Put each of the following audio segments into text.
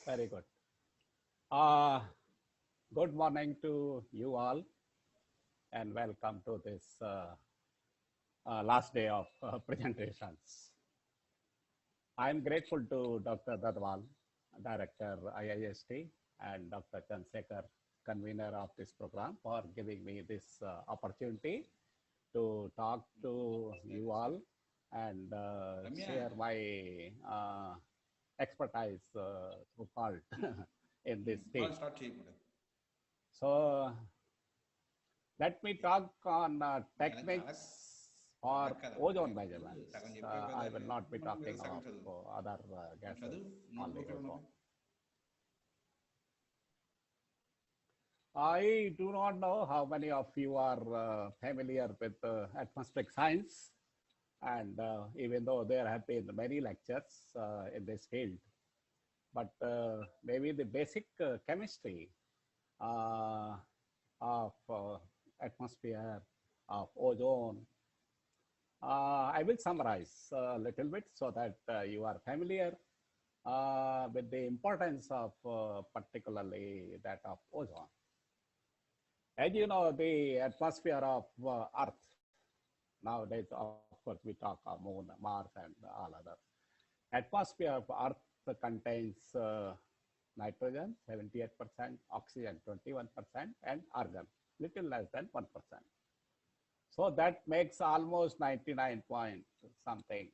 Very good. Uh, Good morning to you all, and welcome to this last day of presentations. I'm grateful to Dr. Dadwal, Director IIST, and Dr. Chansekar, convener of this program, for giving me this opportunity to talk to you all and Ramya, share my expertise, so called, in this call field. start చేయకూడదు. So let me talk on అలా అలా techniques అలా for కాదమ్మా ozone ఇప్పుడు measurements. సగం చెప్పావు కదా I will not be మనం ఏదో talking సగం of చదువు other నువ్వు gases, చదువు only నోట్బుక్లో ozone. ఉన్నది. I do not know how many of you are familiar with atmospheric science, and even though there have been many lectures in this field, but maybe the basic chemistry uh, of atmosphere, of ozone, I will summarize a little bit so that you are familiar with the importance of particularly that of ozone. As you know, the atmosphere of Earth, nowadays, of course, we talk of Moon, Mars, and all other. Atmosphere of Earth contains nitrogen, 78%, oxygen, 21%, and argon, little less than 1%. So that makes almost 99 point something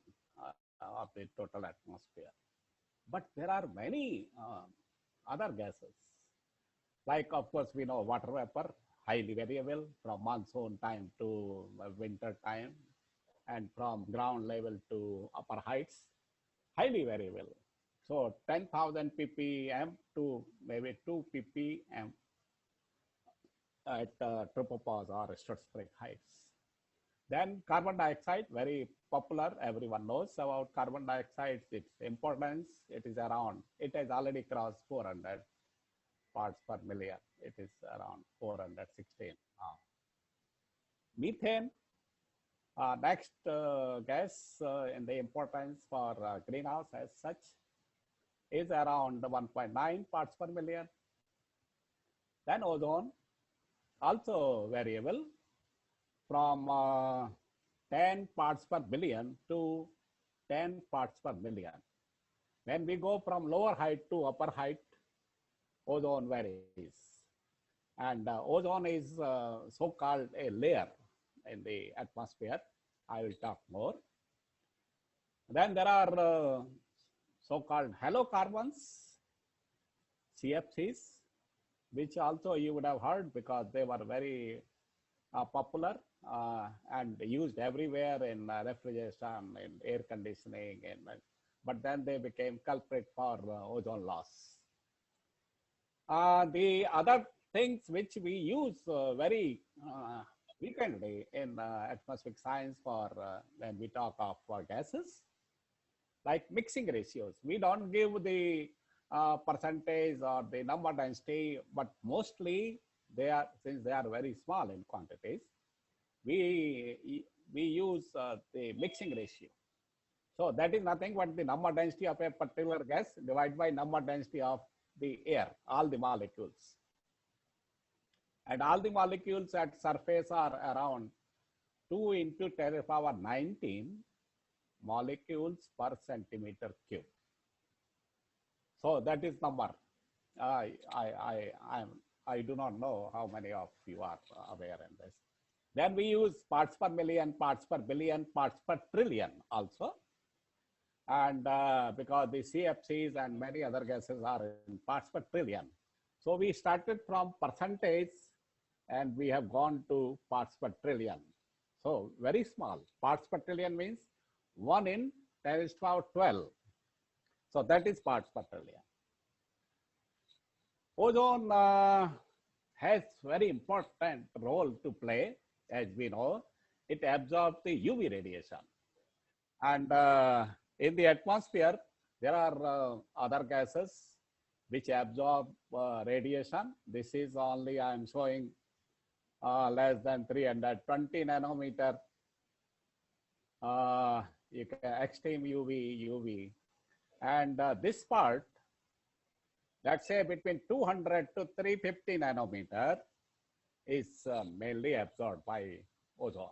of the total atmosphere. But there are many other gases, like, of course, we know water vapor, highly variable from monsoon time to winter time, and from ground level to upper heights, highly variable. So 10,000 ppm to maybe 2 ppm at tropopause or stratospheric heights. Then carbon dioxide, very popular. Everyone knows about carbon dioxide, its importance. It is around, it has already crossed 400 parts per million. It is around 416 now. Methane, next gas in the importance for greenhouse as such, is around 1.9 parts per million. Then ozone, also variable, from 10 parts per billion to 10 parts per million. When we go from lower height to upper height, ozone varies. And ozone is so-called a layer in the atmosphere. I will talk more. Then there are so-called halocarbons, CFCs, which also you would have heard because they were very popular and used everywhere in refrigeration, in air conditioning, but then they became culprit for ozone loss. The other things which we use very frequently in atmospheric science for when we talk of gases, like mixing ratios. We don't give the percentage or the number density, but mostly they are, since they are very small in quantities, we use the mixing ratio. So that is nothing but the number density of a particular gas divided by number density of the air, all the molecules. And all the molecules at surface are around 2 into 10 to the power 19 molecules per centimeter cube. So that is number. I do not know how many of you are aware in this. Then we use parts per million, parts per billion, parts per trillion also. And because the CFCs and many other gases are in parts per trillion. So we started from percentage and we have gone to parts per trillion. So very small. Parts per trillion means 1 in 10 to the power 12. So that is parts per trillion. Ozone has very important role to play, as we know. It absorbs the UV radiation. And in the atmosphere, there are other gases which absorb radiation. This is only, I am showing less than 320 nanometer. You can extreme UV. And this part let's say between 200 to 350 nanometer is mainly absorbed by ozone.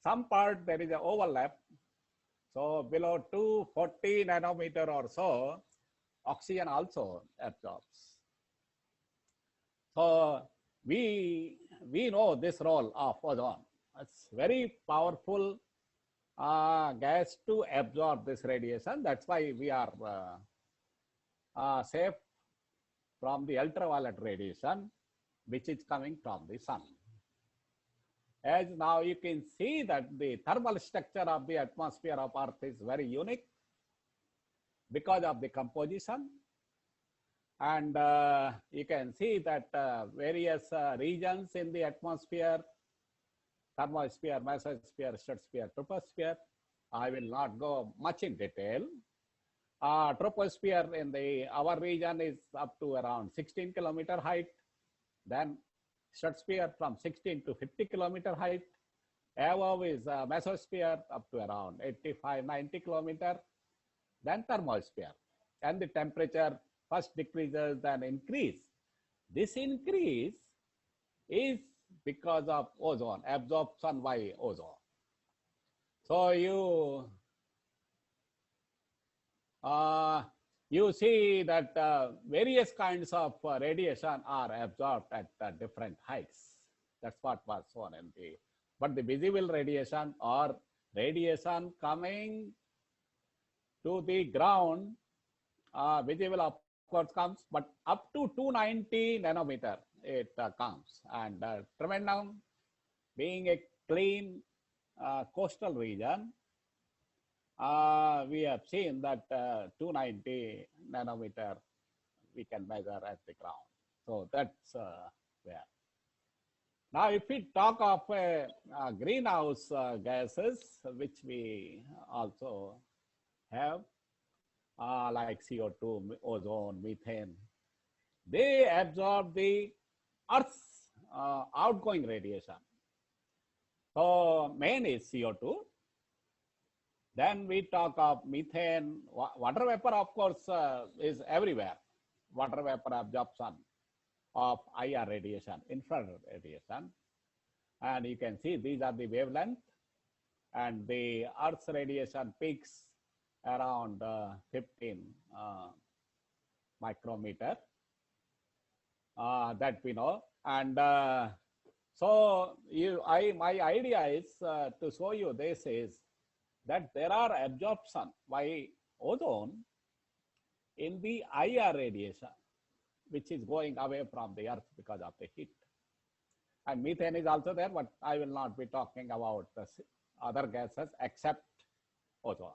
Some part there is an overlap. So below 240 nanometer or so, oxygen also absorbs. So we know this role of ozone. It's very powerful gas to absorb this radiation. That's why we are safe from the ultraviolet radiation, which is coming from the sun. As now you can see that the thermal structure of the atmosphere of Earth is very unique because of the composition. And you can see that various regions in the atmosphere, thermosphere, mesosphere, stratosphere, troposphere. I will not go much in detail. Troposphere in our region is up to around 16 kilometer height. Then stratosphere from 16 to 50 kilometer height. Above is mesosphere up to around 85, 90 kilometer. Then thermosphere. And the temperature first decreases, then increase. This increase is because of ozone, absorption by ozone. So you see that various kinds of radiation are absorbed at different heights. That's what was shown in but the visible radiation or radiation coming to the ground, visible of course comes, but up to 290 nanometer it comes. And Trivandrum being a clean coastal region, we have seen that 290 nanometer we can measure at the ground. So that's where. Now, if we talk of greenhouse gases, which we also have, like CO2, ozone, methane, they absorb the Earth's outgoing radiation. So main is CO2. Then we talk of methane. Water vapor, of course, is everywhere. Water vapor absorption of IR radiation, infrared radiation. And you can see these are the wavelength, and the Earth's radiation peaks around 15 micrometer, that we know. And so my idea is to show you this is that there are absorption by ozone in the IR radiation, which is going away from the Earth because of the heat. And methane is also there, but I will not be talking about the other gases except ozone.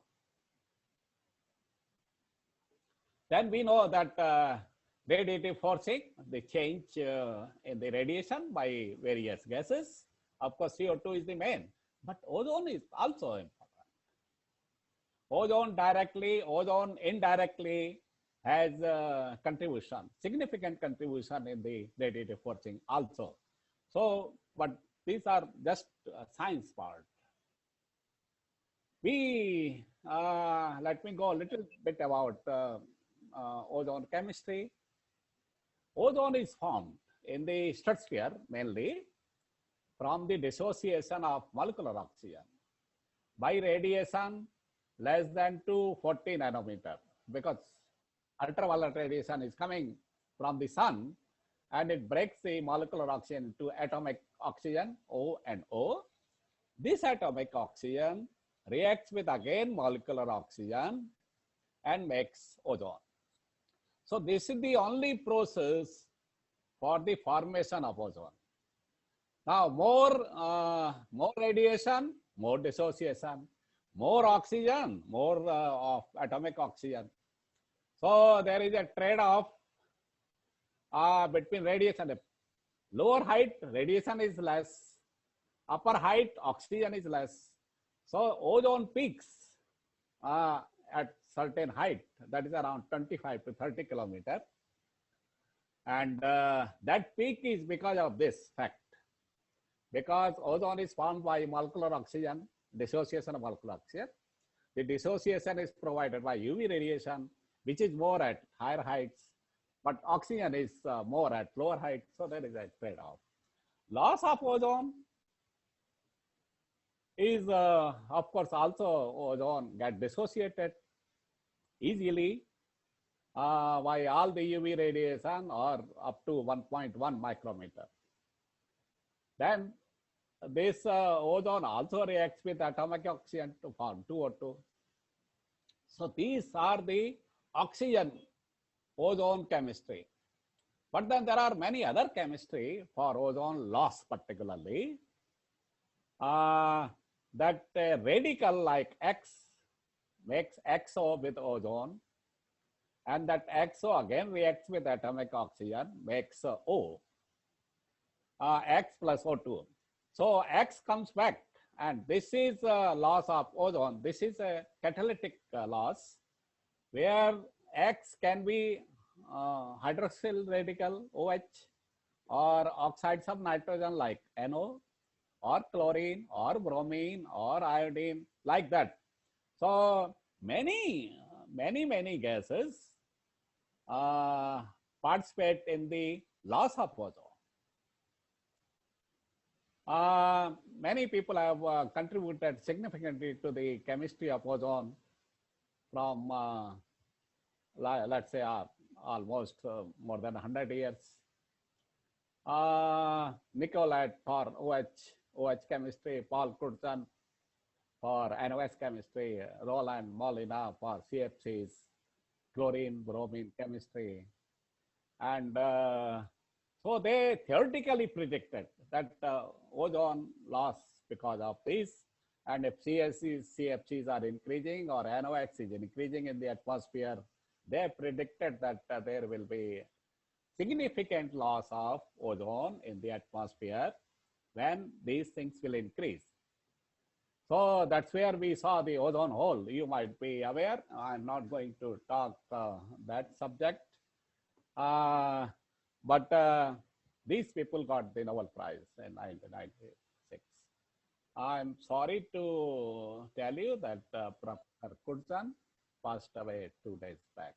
Then we know that radiative forcing, the change in the radiation by various gases. Of course, CO2 is the main, but ozone is also important. Ozone directly, ozone indirectly has a contribution, significant contribution in the radiative forcing also. So, but these are just science part. Let me go a little bit about ozone chemistry. Ozone is formed in the stratosphere mainly from the dissociation of molecular oxygen by radiation less than 240 nanometer, because ultraviolet radiation is coming from the sun and it breaks the molecular oxygen to atomic oxygen, O and O. This atomic oxygen reacts with again molecular oxygen and makes ozone. So this is the only process for the formation of ozone. Now more radiation, more dissociation, more oxygen, more of atomic oxygen. So there is a trade-off between radiation. Lower height, radiation is less. Upper height, oxygen is less. So ozone peaks at certain height, that is around 25 to 30 kilometer. And that peak is because of this fact. Because ozone is formed by molecular oxygen, dissociation of molecular oxygen. The dissociation is provided by UV radiation, which is more at higher heights, but oxygen is more at lower heights. So there is a trade-off. Loss of ozone is, of course, also ozone get dissociated easily by all the UV radiation or up to 1.1 micrometer. Then this ozone also reacts with atomic oxygen to form 2O2. So these are the oxygen ozone chemistry. But then there are many other chemistry for ozone loss particularly. That a radical like X makes XO with ozone, and that XO again reacts with atomic oxygen, makes O, X plus O2. So X comes back, and this is loss of ozone. This is a catalytic loss where X can be hydroxyl radical OH, or oxides of nitrogen like NO, or chlorine, or bromine, or iodine, like that. So many gases participate in the loss of ozone. Many people have contributed significantly to the chemistry of ozone from, let's say, almost more than 100 years. Nicolette for OH chemistry, Paul Crutzen for NOS chemistry, Roland Molina for CFCs, chlorine, bromine chemistry. And so they theoretically predicted that ozone loss because of this. And if CFCs are increasing or NOx is increasing in the atmosphere, they predicted that there will be significant loss of ozone in the atmosphere when these things will increase. So that's where we saw the ozone hole. You might be aware. I'm not going to talk that subject. But these people got the Nobel Prize in 1996. I'm sorry to tell you that Professor Crutzen passed away 2 days back.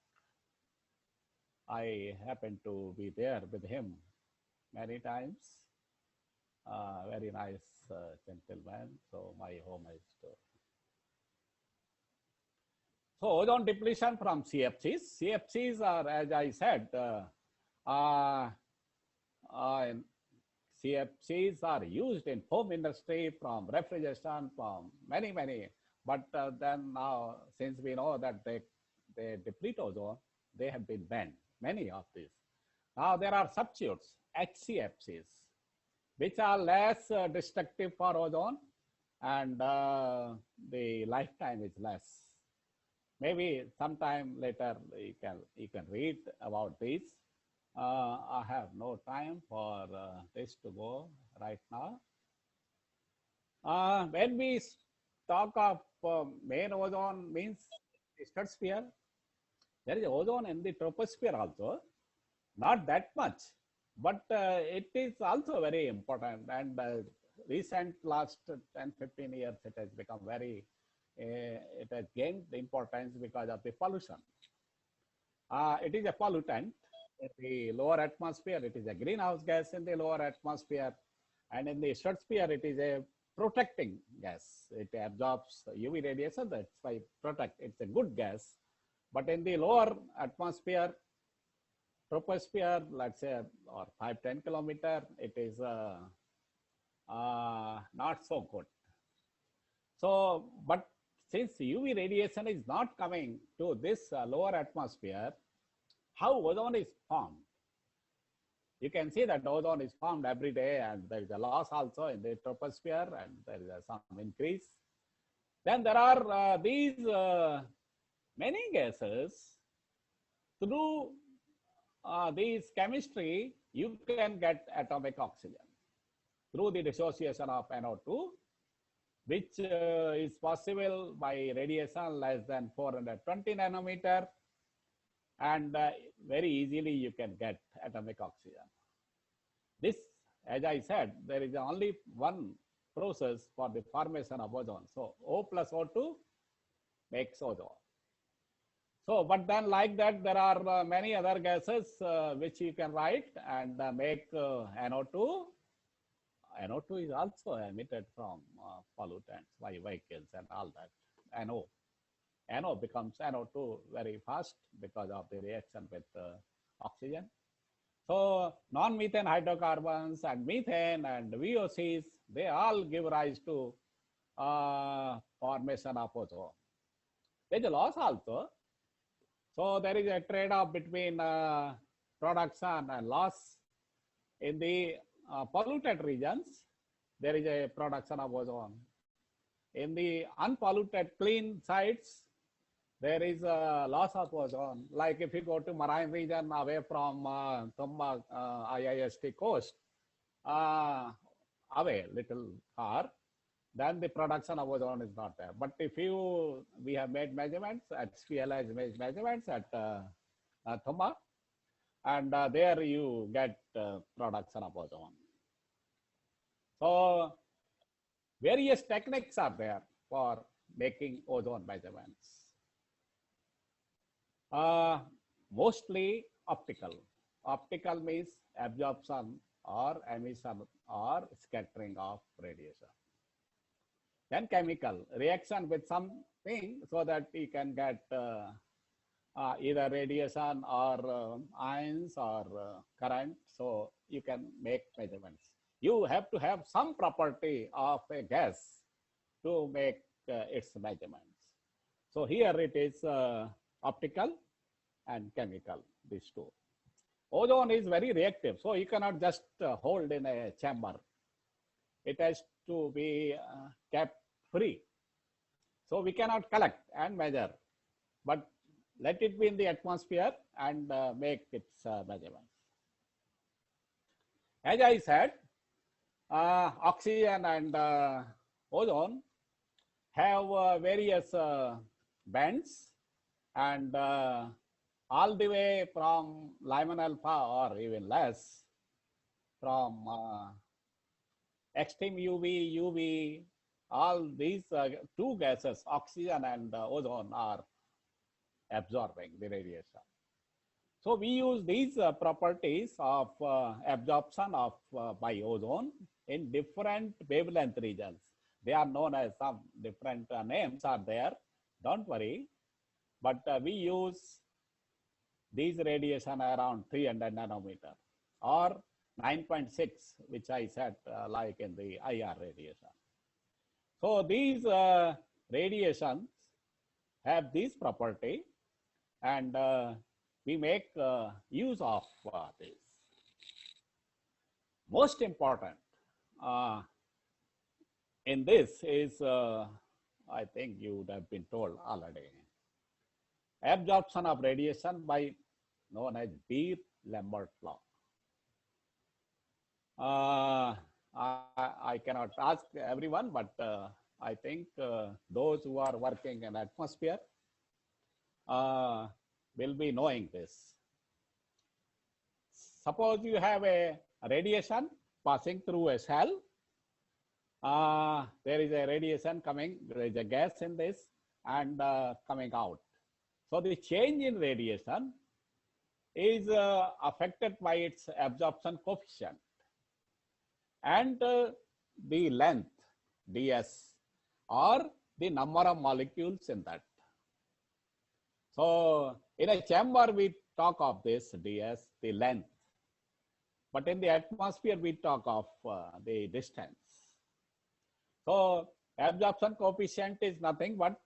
I happened to be there with him many times. Very nice gentleman. So my homage to. So ozone depletion from CFCs. CFCs are, as I said, CFCs are used in foam industry, from refrigeration, from many. But then now, since we know that they deplete ozone, they have been banned, many of these. Now there are substitutes, HCFCs, which are less destructive for ozone, and the lifetime is less. Maybe sometime later you can read about this. I have no time for this to go right now. When we talk of main ozone, means stratosphere, there is ozone in the troposphere also, not that much, but it is also very important. And recent last 10-15 years, it has become very, it has gained importance because of the pollution. It is a pollutant in the lower atmosphere. It is a greenhouse gas in the lower atmosphere, and in the stratosphere, it is a protecting gas. It absorbs UV radiation, that's why protect. It's a good gas. But in the lower atmosphere, troposphere, let's say, or 5-10 kilometer, it is not so good. So, but since UV radiation is not coming to this lower atmosphere, how ozone is formed? You can see that ozone is formed every day, and there is a loss also in the troposphere, and there is some increase. Then there are these many gases. Through these chemistry, you can get atomic oxygen through the dissociation of NO2, which is possible by radiation less than 420 nanometer, and very easily you can get atomic oxygen. This, as I said, there is only one process for the formation of ozone. So O plus O2 makes ozone. So, but then like that, there are many other gases which you can write and make NO2. NO2 is also emitted from pollutants by vehicles and all that. NO. NO becomes NO2 very fast because of the reaction with oxygen. So non-methane hydrocarbons and methane and VOCs, they all give rise to formation of ozone. There is a loss also. So there is a trade-off between production and loss. In the polluted regions, there is a production of ozone. In the unpolluted clean sites, there is a loss of ozone. Like if you go to marine region away from Tumba IIST coast, away little far, then the production of ozone is not there. But if we have made measurements at SPL has made measurements at Tumba, and there you get production of ozone. So various techniques are there for making ozone measurements. Mostly optical. Optical means absorption or emission or scattering of radiation. Then chemical, reaction with something so that you can get either radiation or ions or current, so you can make measurements. You have to have some property of a gas to make its measurements. So here it is optical and chemical, these two. Ozone is very reactive, so you cannot just hold in a chamber. It has to be kept free. So we cannot collect and measure, but let it be in the atmosphere and make its measurements. As I said, oxygen and ozone have various bands, and all the way from Lyman alpha or even less, from extreme UV, UV, all these two gases, oxygen and ozone, are absorbing the radiation. So we use these properties of absorption of by ozone in different wavelength regions. They are known as some different names are there, don't worry, but we use these radiation around 300 nanometer or 9.6, which I said like in the IR radiation. So these radiations have this property, and we make use of this. Most important in this is, I think you would have been told already, absorption of radiation by known as Beer-Lambert law. I cannot ask everyone, but I think those who are working in atmosphere will be knowing this. Suppose you have a radiation passing through a cell. There is a radiation coming, there is a gas in this and coming out. So the change in radiation is affected by its absorption coefficient and the length, ds, or the number of molecules in that. So in a chamber, we talk of this ds, the length, but in the atmosphere, we talk of the distance. So absorption coefficient is nothing but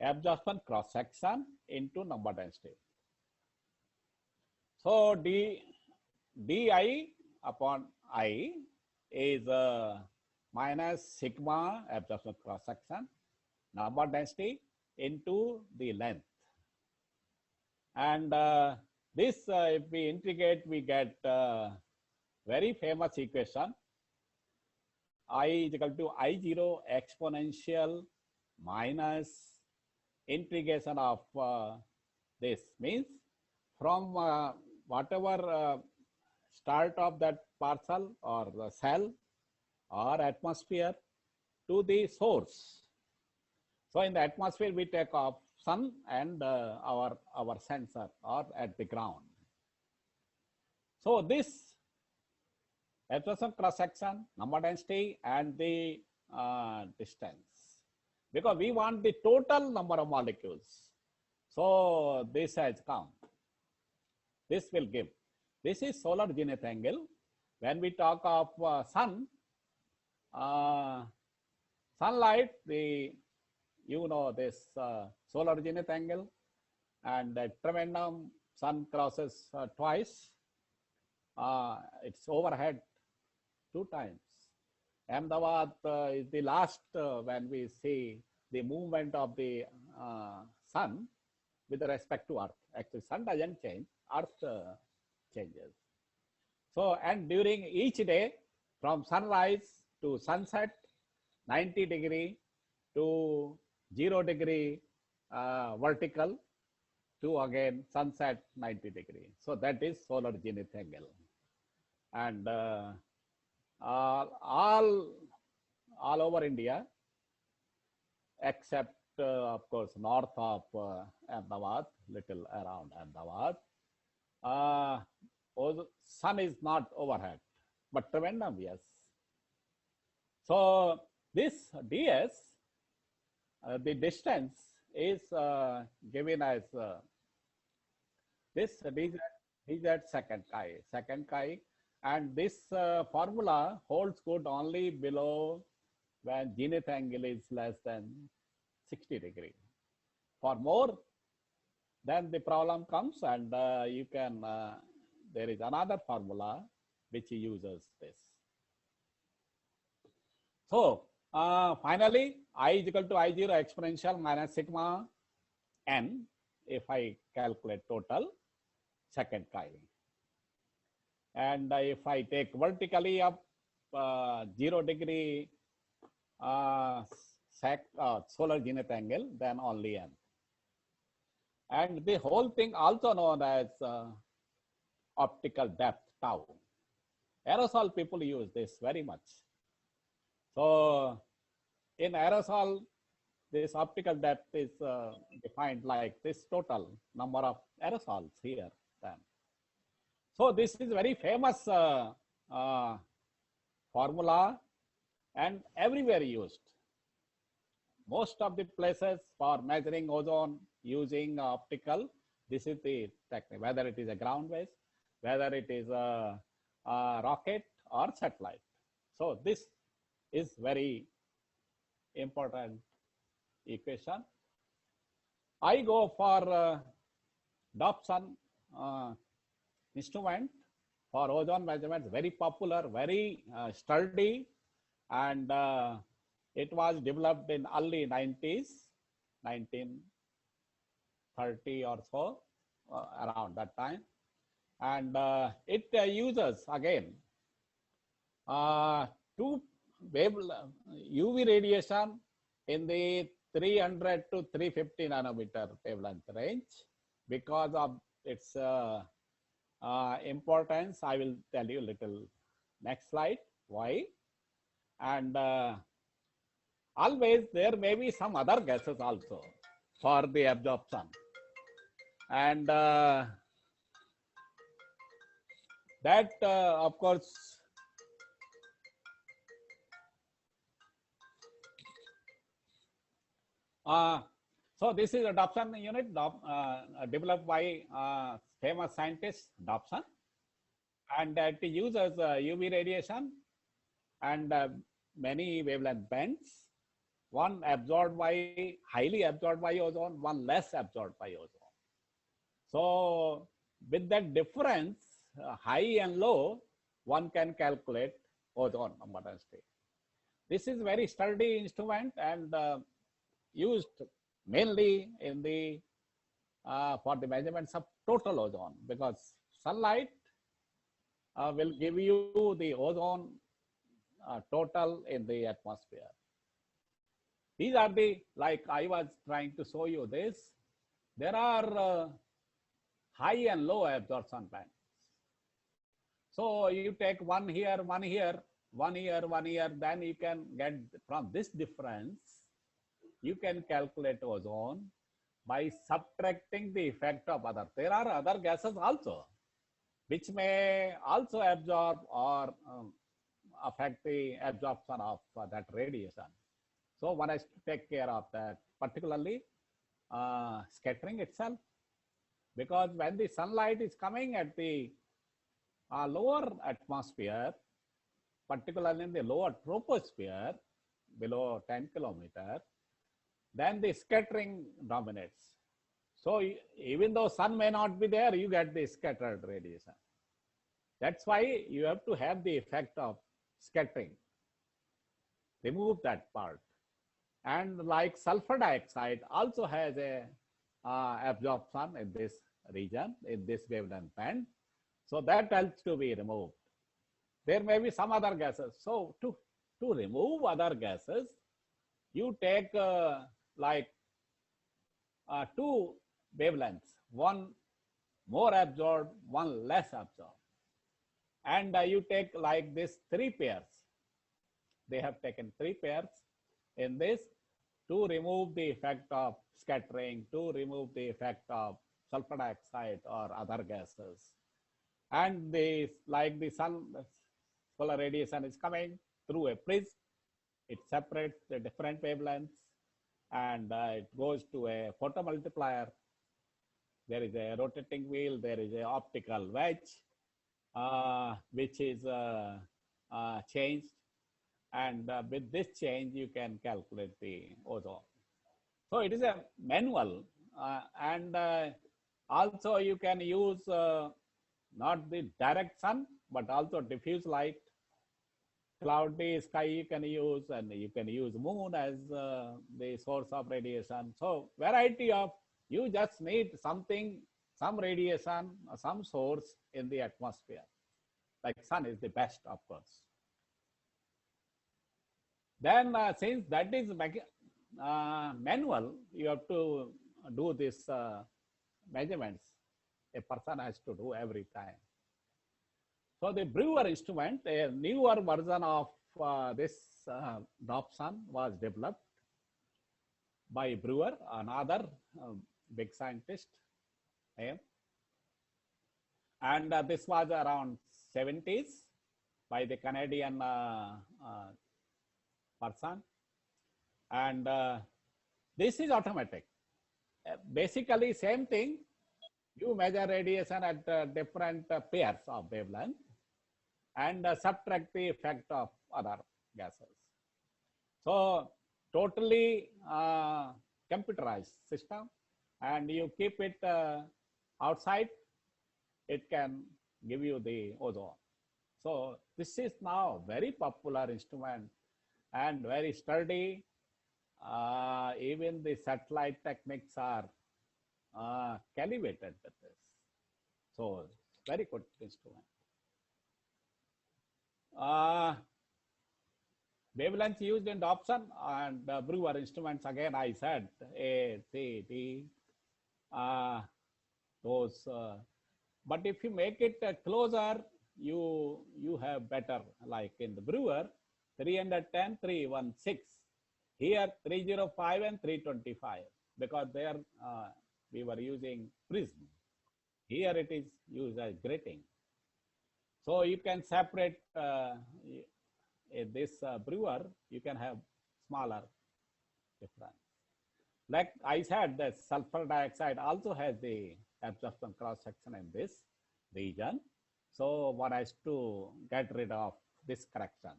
absorption cross section into number density. So di upon I is minus sigma absorption cross section number density into the length, and this if we integrate, we get very famous equation. I is equal to I0 exponential minus integration of this, means from whatever start of that parcel or the cell or atmosphere to the source. So in the atmosphere, we take off sun and our sensor or at the ground. So this absorption cross section, number density, and the distance, because we want the total number of molecules. So this has come. This will give. This is solar zenith angle. When we talk of sunlight, this solar zenith angle, and at tremendum sun crosses twice. It's overhead 2 times. Ahmedabad is the last when we see the movement of the sun with respect to Earth. Actually, sun doesn't change, Earth changes. So, and during each day, from sunrise to sunset, 90 degree to 0 degree vertical to again sunset 90 degree. So that is solar zenith angle. And all over India, except of course north of Ahmedabad, little around Ahmedabad, sun is not overhead, but tremendum, yes. So this ds, the distance is given as this dz second chi, and this formula holds good only below when zenith angle is less than 60 degree. For more, then the problem comes, and you can, there is another formula which uses this. So finally, I is equal to I0 exponential minus sigma n if I calculate total second chi. And if I take vertically up 0 degree solar zenith angle, then only n. And the whole thing also known as optical depth tau. Aerosol people use this very much. So in aerosol, this optical depth is defined like this total number of aerosols here then. So this is very famous formula and everywhere used. Most of the places for measuring ozone using optical, this is the technique, whether it is a ground base, whether it is a rocket or satellite. So this is very important equation. I go for Dobson instrument for ozone measurements, very popular, very sturdy, and it was developed in early 90s, 1930 or so, around that time. And it uses again two UV radiation in the 300 to 350 nanometer wavelength range. Because of its importance, I will tell you little next slide why. And always there may be some other gases also for the absorption. And that of course so this is a Dobson unit developed by famous scientist Dobson, and it uses UV radiation and many wavelength bands, one absorbed by, highly absorbed by ozone, one less absorbed by ozone. So with that difference, high and low, one can calculate ozone number density. This is very sturdy instrument and used mainly in the for the measurements of total ozone, because sunlight will give you the ozone total in the atmosphere. These are the, like I was trying to show you this, there are high and low absorption bands. So you take one here, one here, one here, one here, then you can get from this difference, you can calculate ozone by subtracting the effect of other. There are other gases also, which may also absorb or affect the absorption of that radiation. So one has to take care of that, particularly scattering itself, because when the sunlight is coming at the lower atmosphere, particularly in the lower troposphere, below 10 kilometers, then the scattering dominates. So even though sun may not be there, you get the scattered radiation. That's why you have to have the effect of scattering. Remove that part. And like sulfur dioxide also has a absorption in this region, in this wavelength band. So that has to be removed. There may be some other gases. So to remove other gases, you take like two wavelengths, one more absorbed, one less absorbed. And you take like this 3 pairs. They have taken 3 pairs in this to remove the effect of scattering, to remove the effect of sulfur dioxide or other gases. And this, like the solar radiation is coming through a prism, it separates the different wavelengths and it goes to a photomultiplier. There is a rotating wheel, there is an optical wedge, which is changed. And with this change, you can calculate the ozone. So it is a manual. And also you can use not the direct sun, but also diffuse light. Cloudy sky you can use, and you can use moon as the source of radiation. So variety of, you just need something, some radiation, some source in the atmosphere. Like sun is the best, of course. Then since that is manual, you have to do this measurements. A person has to do every time. So the Brewer instrument, a newer version of this Dobson was developed by Brewer, another big scientist. And this was around 70s by the Canadian person. And this is automatic. Basically same thing. You measure radiation at different pairs of wavelength and subtract the effect of other gases. So totally computerized system, and you keep it outside, it can give you the ozone. So this is now very popular instrument and very sturdy. Even the satellite techniques are calibrated with this. So very good instrument. Wavelengths used in Dobson and Brewer instruments, again I said A, C, D, those. But if you make it closer, you have better, like in the Brewer, 310, 316. Here 305 and 325, because there we were using prism. Here it is used as grating. So you can separate this Brewer, you can have smaller difference. Like I said, the sulfur dioxide also has the absorption cross section in this region. So one has to get rid of this correction.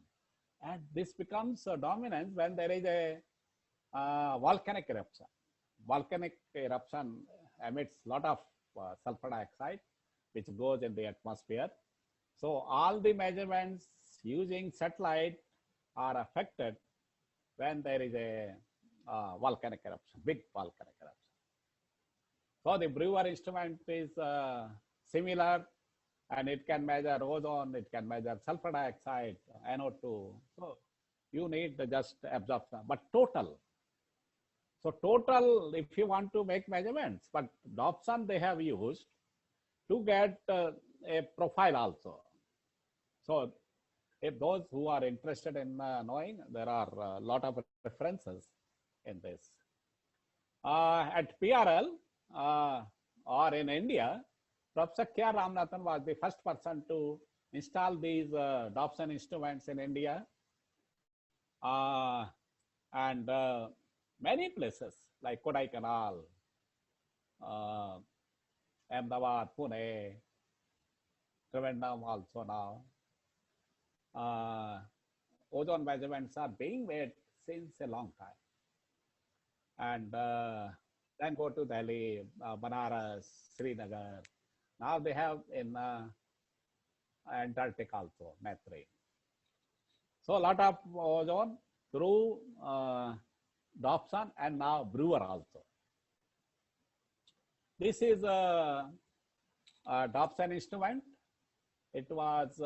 And this becomes dominant when there is a volcanic eruption. Volcanic eruption emits a lot of sulfur dioxide, which goes in the atmosphere. So all the measurements using satellite are affected when there is a volcanic eruption, big volcanic eruption. So the Brewer instrument is similar, and it can measure ozone, it can measure sulfur dioxide, NO2. So you need just absorption, but total. So total, if you want to make measurements, but Dobson they have used to get a profile also. So if those who are interested in knowing, there are a lot of references in this. At PRL or in India, Professor K.R. Ramanathan was the first person to install these Dobson instruments in India. And many places like Kodaikanal, Ahmedabad, Pune, Trivandrum also now. Ozone measurements are being made since a long time. And then go to Delhi, Banaras, Srinagar. Now they have in Antarctic also, Maitri. So a lot of ozone through Dobson and now Brewer also. This is a Dobson instrument. It was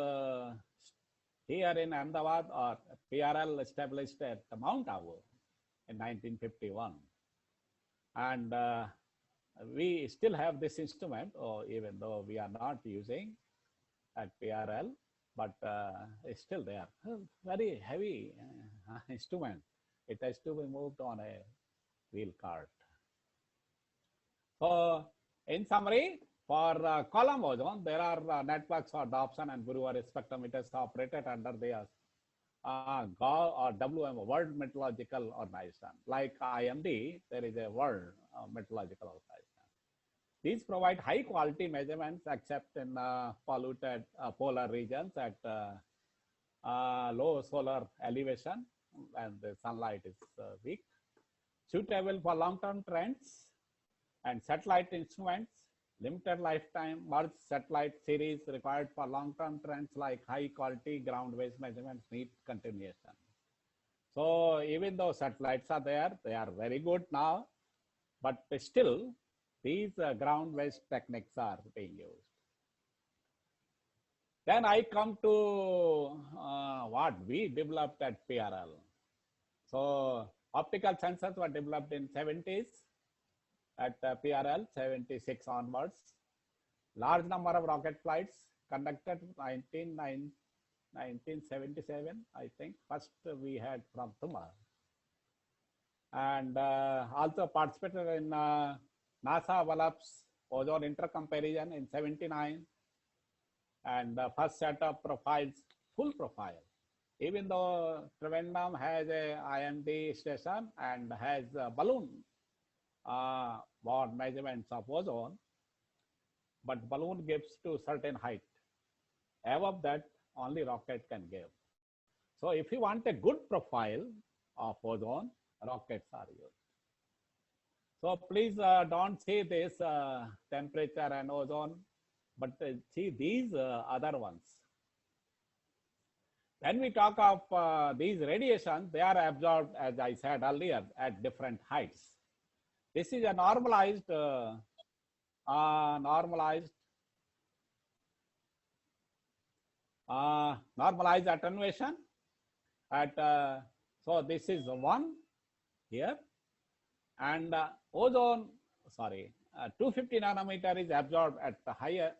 here in Ahmedabad, or PRL established at Mount Abu in 1951. And we still have this instrument, even though we are not using at PRL, but it's still there. Very heavy instrument. It has to be moved on a wheel cart. So in summary, for column ozone, there are networks for Dobson and Brewer spectrometers operated under the GAO or WMO, World Meteorological Organization. Like IMD, there is a World Meteorological Organization. These provide high quality measurements except in polluted polar regions at low solar elevation and the sunlight is weak. Suitable for long-term trends, and satellite instruments, limited lifetime, merged satellite series required for long-term trends like high quality ground-based measurements need continuation. So even though satellites are there, they are very good now, but still these ground-based techniques are being used. Then I come to what we developed at PRL. So optical sensors were developed in 70s at PRL, 76 onwards. Large number of rocket flights conducted 1977, I think. First we had from Tumar. And also participated in NASA Wallops ozone intercomparison in 79. And first set of profiles, full profile. Even though Trivandrum has a IMD station and has a balloon borne measurements of ozone, but balloon gives to certain height. Above that, only rocket can give. So if you want a good profile of ozone, rockets are used. So please don't see this temperature and ozone, but see these other ones. When we talk of these radiations, they are absorbed, as I said earlier, at different heights. This is a normalized attenuation at so this is one here, and ozone 250 nanometer is absorbed at the higher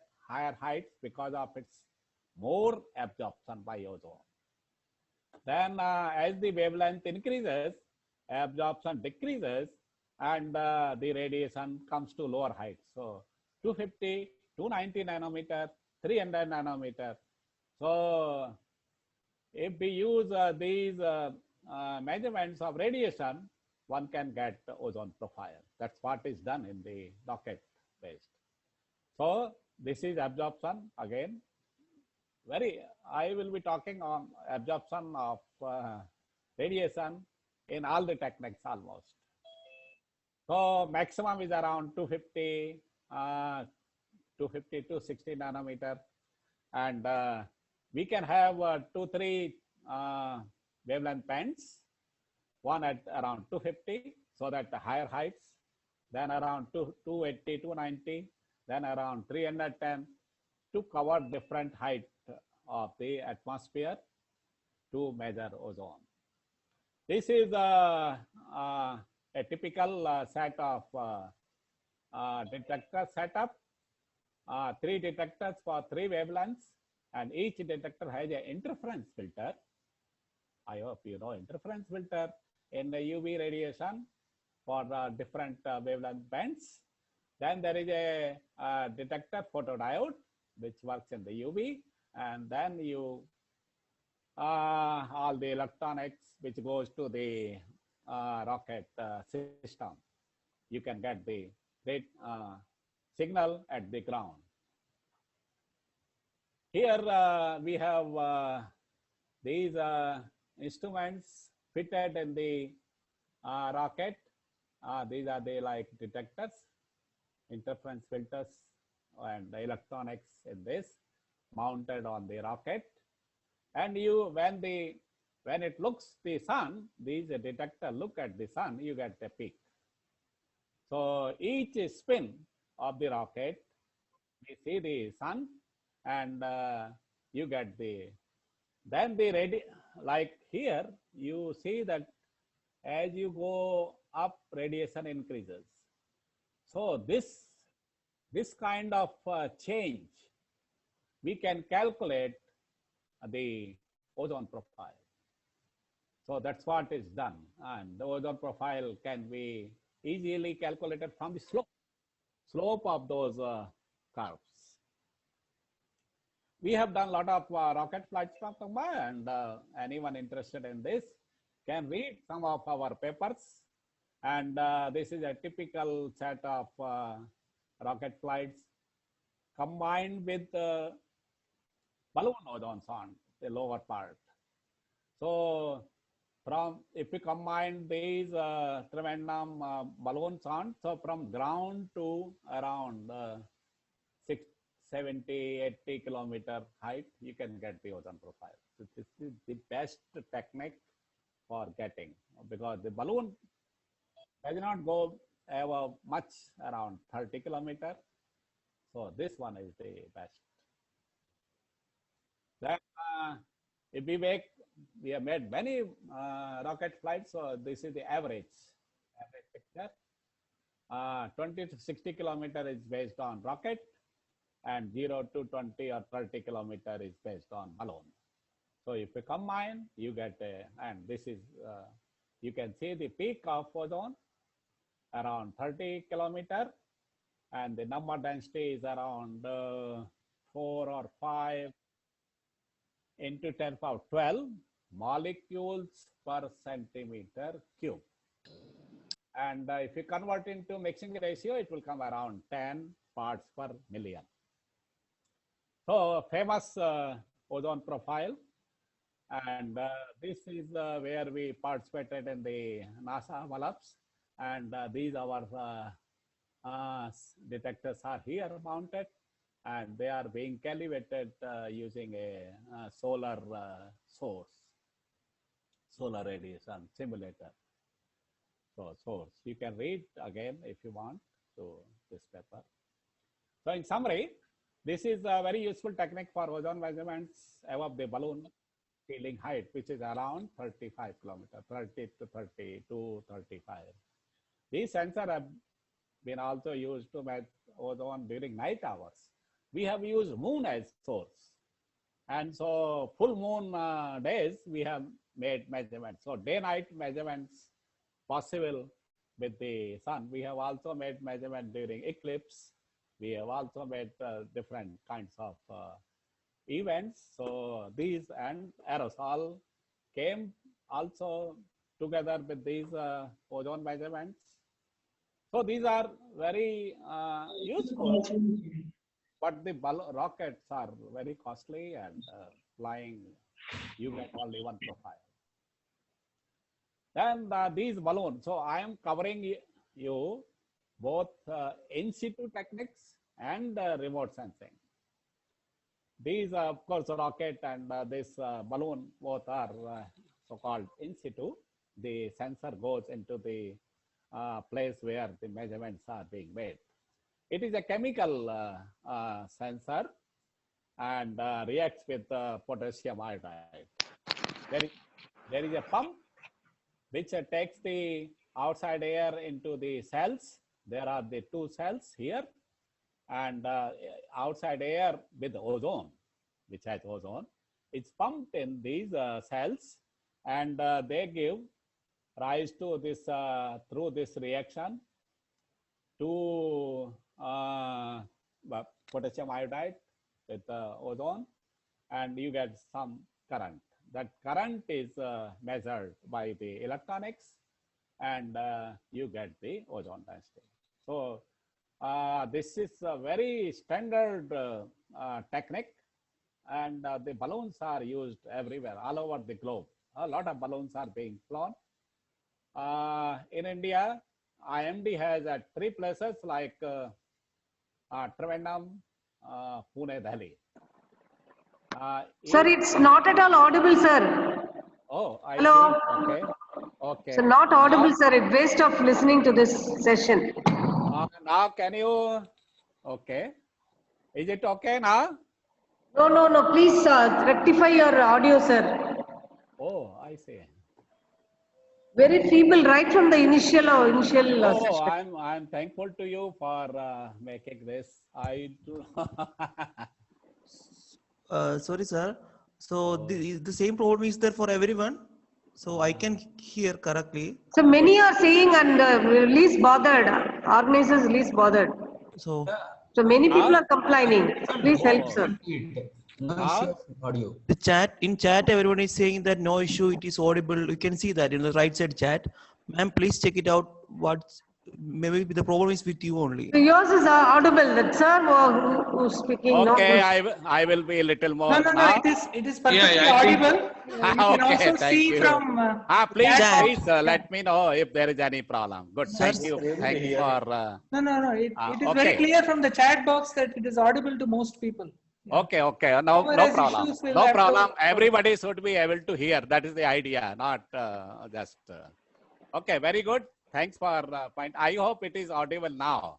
heights because of its more absorption by ozone. Then as the wavelength increases, absorption decreases and the radiation comes to lower heights. So 250, 290 nanometer, 300 nanometer. So if we use these measurements of radiation, one can get the ozone profile. That's what is done in the rocket based. So this is absorption again. I will be talking on absorption of radiation in all the techniques almost. So maximum is around 250, 260 nanometer, and we can have 2-3 wavelength bands, one at around 250, so that the higher heights, then around 280, 290, then around 310 to cover different height of the atmosphere to measure ozone. This is a typical set of detector setup. 3 detectors for 3 wavelengths, and each detector has an interference filter. I hope you know interference filter in the UV radiation. for different wavelength bands. Then there is a detector photodiode which works in the UV, and then you all the electronics which goes to the rocket system. You can get the great signal at the ground. Here we have these instruments fitted in the rocket. These are the like detectors, interference filters, and the electronics in this mounted on the rocket. And you, when it looks the sun, these detector look at the sun, you get a peak. So each spin of the rocket, we see the sun, and you get the, then the like here, you see that as you go up, radiation increases. So this kind of change, we can calculate the ozone profile. So that's what is done. And the ozone profile can be easily calculated from the slope of those curves. We have done a lot of rocket flights from Mumbai, and anyone interested in this can read some of our papers. And this is a typical set of rocket flights combined with balloon ozone sound, the lower part. So if we combine these Trivandrum balloon sound, so from ground to around 70, 80 kilometer height, you can get the ozone profile. So this is the best technique for getting, because the balloon does not go ever much around 30 kilometer. So this one is the best. Then if we have made many rocket flights. So this is the average picture. 20 to 60 kilometer is based on rocket, and 0 to 20 or 30 kilometer is based on balloon. So if you combine, you get a, and this is, you can see the peak of ozone around 30 kilometer, and the number density is around 4 or 5 into 10 power 12 molecules per centimeter cube. And if you convert into mixing ratio, it will come around 10 parts per million. So famous ozone profile. And this is where we participated in the NASA Wallops. And these our detectors are here mounted, and they are being calibrated using a solar source, solar radiation simulator. So source, you can read again if you want to this paper. So in summary, this is a very useful technique for ozone measurements above the balloon ceiling height, which is around 35 kilometers, 30 to 32, 35. These sensors have been also used to measure ozone during night hours. We have used moon as source. And so full moon days, we have made measurements. So day-night measurements possible with the sun. We have also made measurement during eclipse. We have also made different kinds of events. So these and aerosol came also together with these ozone measurements. So these are very useful, but the rockets are very costly, and flying, you get only one profile. Then these balloons, so I am covering you both in situ techniques and remote sensing. These, of course, rocket and this balloon both are so-called in situ. The sensor goes into the place where the measurements are being made. It is a chemical sensor, and reacts with potassium iodide. There is a pump which takes the outside air into the cells. There are the two cells here, and outside air with ozone, which has ozone, it's pumped in these cells, and they give rise to this through this reaction to potassium iodide with ozone, and you get some current. That current is measured by the electronics, and you get the ozone density. So this is a very standard technique, and the balloons are used everywhere, all over the globe. A lot of balloons are being flown. In India, IMD has at 3 places like Trivandrum, Pune, Delhi. Sir, it's not at all audible, sir. Oh, I Hello. see. Okay. Okay. So not audible, Now, sir. It's waste of listening to this session. now can you? Okay. Is it okay now? No, no, no. Please rectify your audio, sir. Oh, I see. Very feeble right from the initial Oh, session. I'm thankful to you for making this. I do. Sorry, sir. So the same problem is there for everyone. So I can hear correctly. So many are saying and least bothered. Organizers least bothered. So So many people are complaining. Please help, Oh. sir. No issue of audio. the chat everyone is saying that no issue, it is audible. You can see that in the right side chat. Ma'am, please check it out. Maybe the problem is with you only. So yours is audible. That sir who's speaking. Okay, not I will be a little more. No, now. it is perfectly audible. You can Okay, also thank see you. from Please, chat please let me know if there is any problem. Good, thank you. Thanks for. No. It is okay. very clear from the chat box that it is audible to most people. Okay, no Whereas problem. issues will No have to- problem. Everybody should be able to hear. That is the idea, not just. Okay, very good. Thanks for point. I hope it is audible now.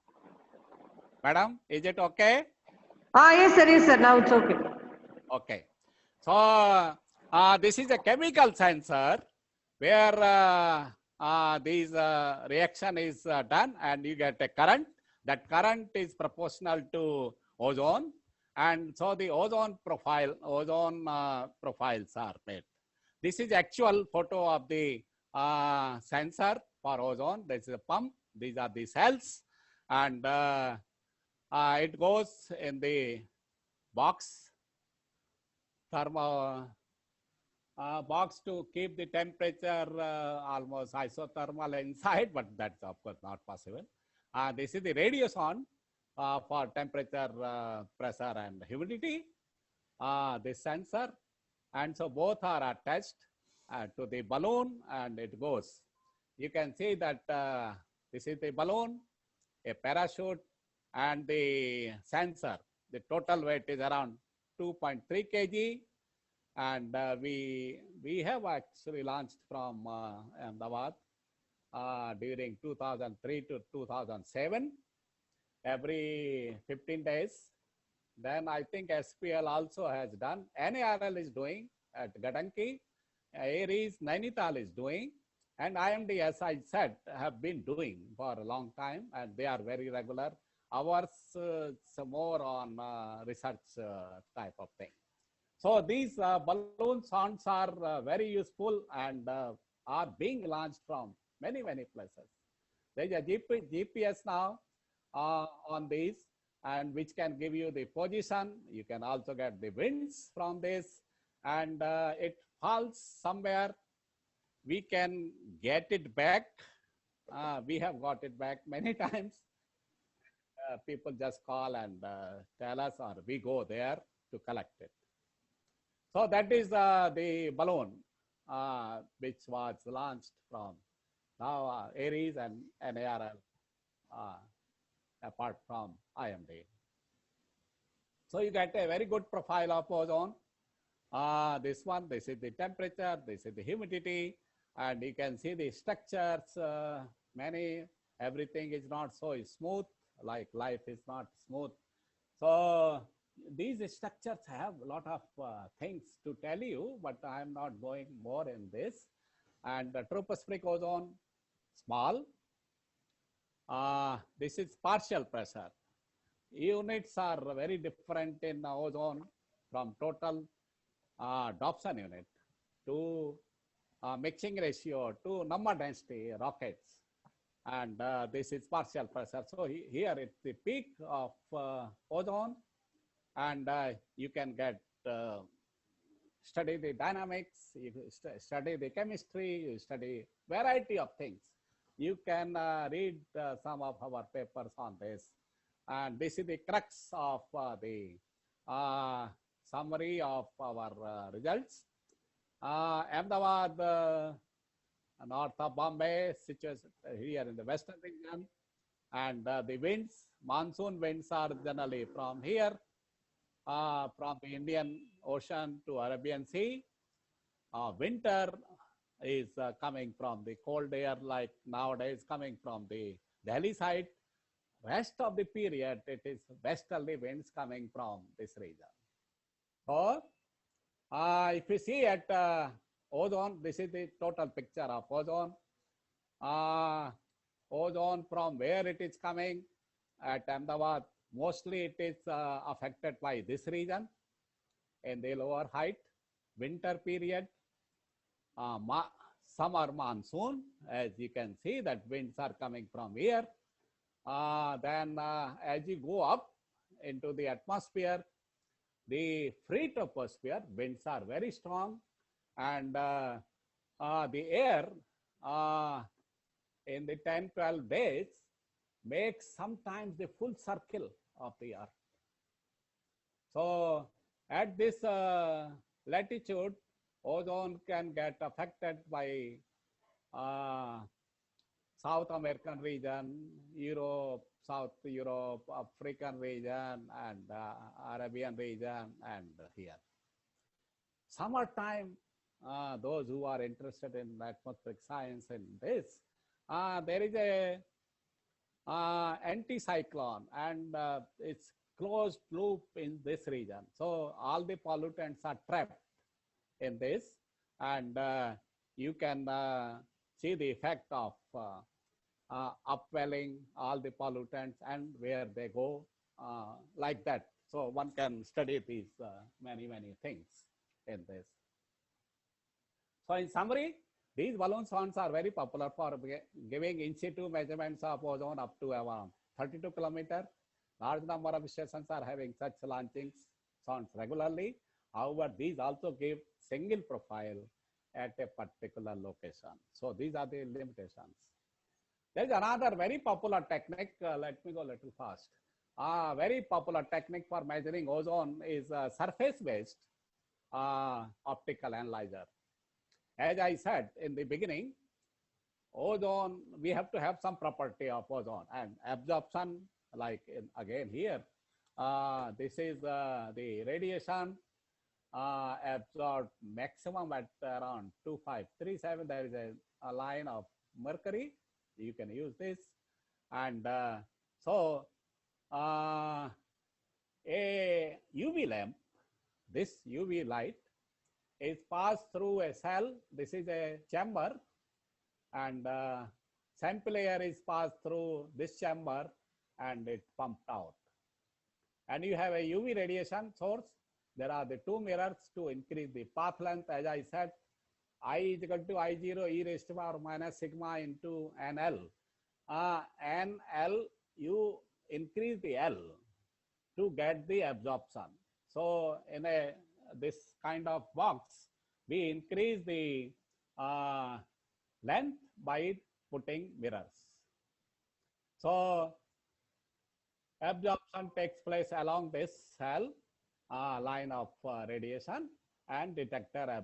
Madam, is it okay? yes, sir. Yes, sir. Now it's okay. Okay. So this is a chemical sensor where this reaction is done and you get a current. That current is proportional to ozone, and so the ozone profiles are made. This is actual photo of the sensor for ozone. This is a pump. These are the cells, and it goes in the box, thermo box to keep the temperature almost isothermal inside, but that's of course not possible. This is the radiation for temperature, pressure, and humidity. This sensor, and so both are attached to the balloon, and it goes. You can see that this is the balloon, a parachute, and the sensor. The total weight is around 2.3 kg, and we have actually launched from Ahmedabad during 2003 to 2007, every 15 days. Then I think SPL also has done. NARL is doing at Gadanki, Aries, Nainital is doing, and IMD, as I said, have been doing for a long time, and they are very regular. Ours some more on research type of thing. So these balloon sounds are very useful and are being launched from many places. There is a GPS now on these, and which can give you the position. You can also get the winds from this, and it falls somewhere. We can get it back. We have got it back many times. People just call and tell us, or we go there to collect it. So that is the balloon which was launched from now Aries and NARL apart from IMD. So you get a very good profile of ozone. This is the temperature, this is the humidity, and you can see the structures. Everything is not so smooth, like life is not smooth. So these structures have a lot of things to tell you, but I am not going more in this. And the tropospheric ozone, small. This is partial pressure. Units are very different in ozone from total Dobson unit to mixing ratio to number density rockets. And this is partial pressure. So here it's the peak of ozone, and you can get study the dynamics, you study the chemistry, you study variety of things. You can read some of our papers on this. And this is the crux of the summary of our results. Ahmedabad, north of Bombay, situated here in the western region, and the winds, monsoon winds are generally from here, from the Indian Ocean to Arabian Sea. Winter is coming from the cold air, like nowadays coming from the Delhi side. Rest of the period, it is westerly winds coming from this region. So, if you see at ozone, this is the total picture of ozone. Ozone from where it is coming at Ahmedabad, mostly it is affected by this region in the lower height, winter period, summer monsoon, as you can see that winds are coming from here. Then as you go up into the atmosphere, the free troposphere, winds are very strong, and the air in the 10-12 days makes sometimes the full circle of the earth. So at this latitude, ozone can get affected by South American region, Europe, South Europe, African region, and Arabian region, and here. Summertime, those who are interested in atmospheric science and this, there is a anticyclone, and it's closed loop in this region. So all the pollutants are trapped in this, and you can see the effect of upwelling all the pollutants and where they go like that. So one can study these many things in this. So in summary, these balloon sounds are very popular for giving in situ measurements of ozone up to around 32 kilometers. Large number of stations are having such launching sounds regularly. However, these also give single profile at a particular location. So these are the limitations. There is another very popular technique. Let me go a little fast. Very popular technique for measuring ozone is surface-based optical analyzer. As I said in the beginning, ozone, we have to have some property of ozone, and absorption, like again here, this is the radiation absorbed maximum at around 2537. There is a line of mercury. You can use this. And so a UV lamp, this UV light is passed through a cell. This is a chamber, and sample air is passed through this chamber and it pumped out. And you have a UV radiation source. There are the two mirrors to increase the path length. As I said, I is equal to I0 e raised to power minus sigma into NL. NL, you increase the L to get the absorption. So in this kind of box, we increase the length by putting mirrors. So absorption takes place along this cell line of radiation, and detector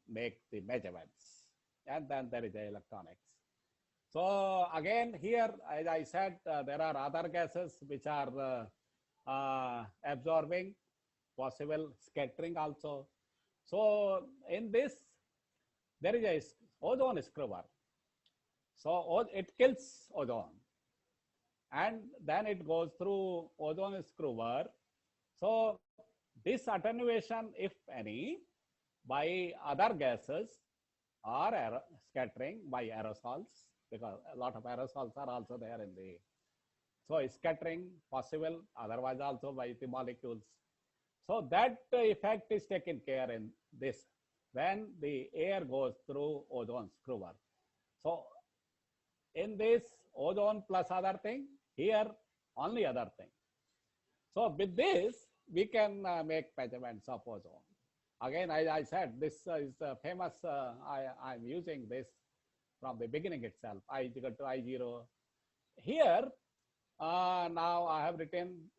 make the measurements, and then there is the electronics. So again here, as I said, there are other gases which are absorbing, possible scattering also. So in this, there is a ozone screwer. So it kills ozone, and then it goes through ozone screwer. So this attenuation, if any, by other gases or scattering by aerosols, because a lot of aerosols are also there in the, so scattering possible, otherwise also by the molecules. So that effect is taken care in this. when the air goes through ozone screwer. So in this ozone plus other thing, here only other thing. So with this, we can make measurements of ozone. Again, as I said, this is famous, I'm using this from the beginning itself, I is equal to I0. Here, now I have written,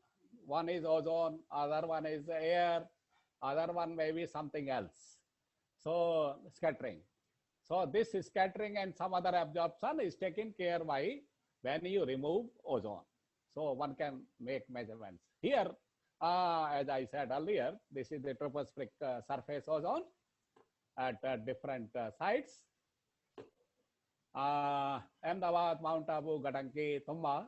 one is ozone, other one is air, other one may be something else. So scattering. So this scattering and some other absorption is taken care by when you remove ozone. So one can make measurements. Here, as I said earlier, this is the tropospheric surface ozone at different sites. Ahmedabad, Mount Abu, Gadanki, Tumba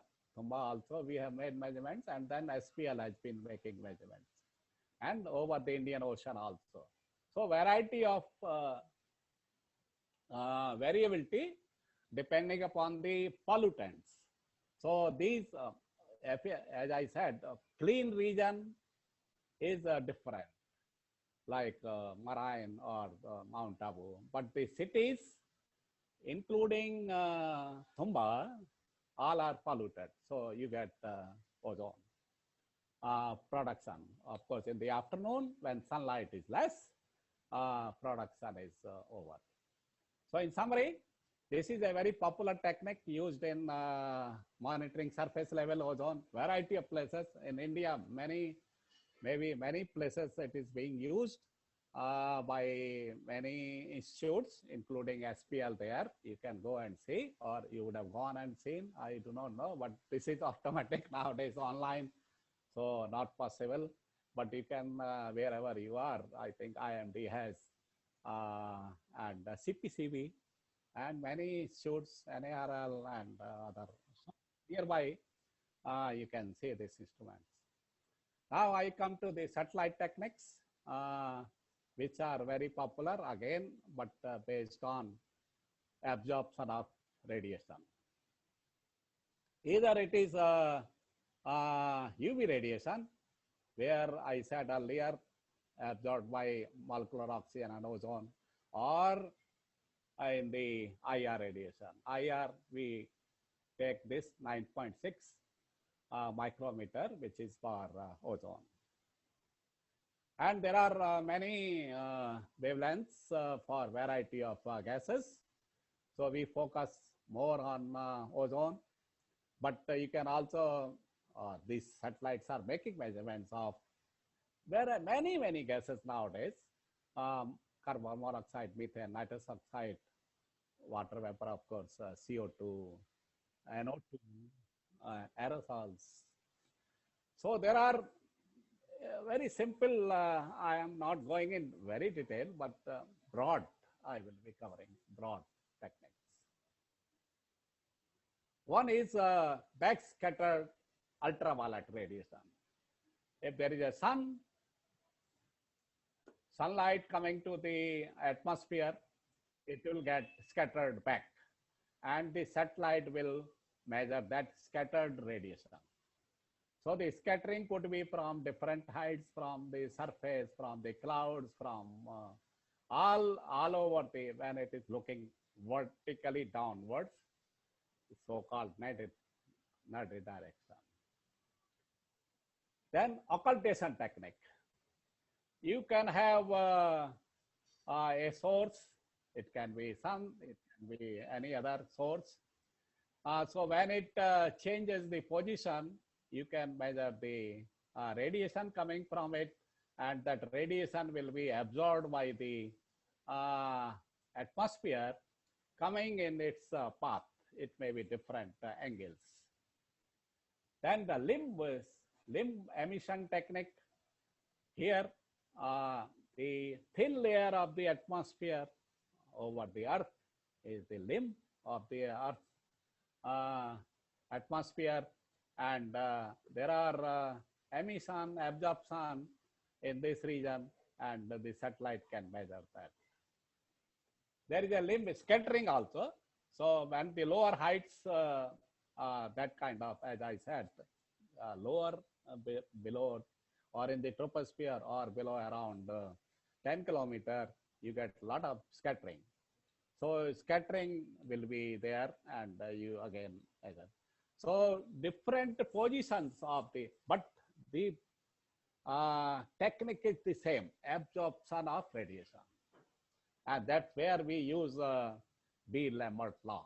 also we have made measurements, and then SPL has been making measurements, and over the Indian Ocean also. So variety of variability depending upon the pollutants. So these, as I said, clean region is different, like Marine or Mount Abu, but the cities, including Tumba, all are polluted. So you get ozone production. Of course, in the afternoon when sunlight is less, production is over. So in summary, this is a very popular technique used in monitoring surface level ozone. Variety of places in India, many places it is being used by many institutes, including SPL there. You can go and see, or you would have gone and seen. I do not know, but this is automatic nowadays online, so not possible. But you can, wherever you are, I think IMD has, and CPCB, and many institutes, NARL and other nearby, you can see these instruments. Now I come to the satellite techniques, which are very popular again, but based on absorption of radiation. Either it is UV radiation, where I said earlier, absorbed by molecular oxygen and ozone, or in the IR radiation. IR, we take this 9.6 micrometer, which is for ozone. And there are many wavelengths for variety of gases. So we focus more on ozone, but you can also, these satellites are making measurements of many gases nowadays, carbon monoxide, methane, nitrous oxide, water vapor, of course, CO2, NO2, aerosols. So there are very simple, I am not going in very detail, but broad, I will be covering broad techniques. One is backscattered ultraviolet radiation. If there is a sunlight coming to the atmosphere, it will get scattered back, and the satellite will measure that scattered radiation. So the scattering could be from different heights, from the surface, from the clouds, from all over the, when it is looking vertically downwards, so-called nadir direction. Then occultation technique. You can have a source, it can be sun, it can be any other source. So when it changes the position, you can measure the radiation coming from it, and that radiation will be absorbed by the atmosphere coming in its path. It may be different angles. Then the limb emission technique. Here, the thin layer of the atmosphere over the earth is the limb of the earth atmosphere, and there are emission, absorption in this region, and the satellite can measure that. There is a limb scattering also. So when the lower heights, that kind of, as I said, lower below, or in the troposphere or below around 10 kilometer, you get a lot of scattering. So scattering will be there, and you again. So different positions of but the technique is the same, absorption of radiation. And that's where we use B-Lambert law.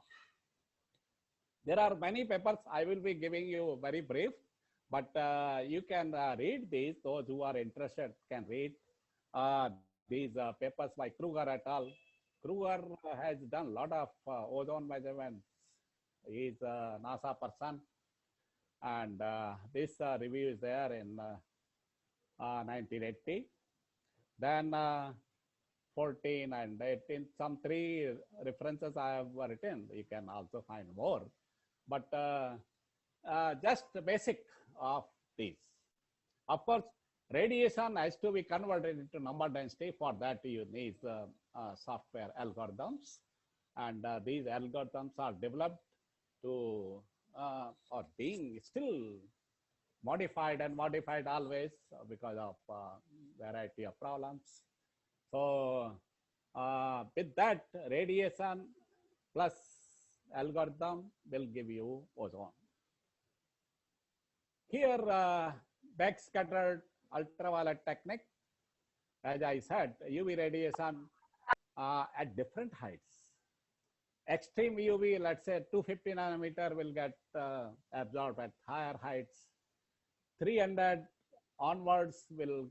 There are many papers. I will be giving you very brief, but you can read these. Those who are interested can read these papers by Kruger et al. Kruger has done a lot of ozone measurements. He is a NASA person, and this review is there in 1980. Then 14 and 18, some 3 references I have written. You can also find more, but just the basic of these. Of course, radiation has to be converted into number density. For that, you need software algorithms, and these algorithms are developed to or being still modified and modified always because of variety of problems. So with that, radiation plus algorithm will give you ozone. Here, backscattered ultraviolet technique, as I said, UV radiation at different heights. Extreme UV, let's say 250 nanometer will get absorbed at higher heights. 300 onwards will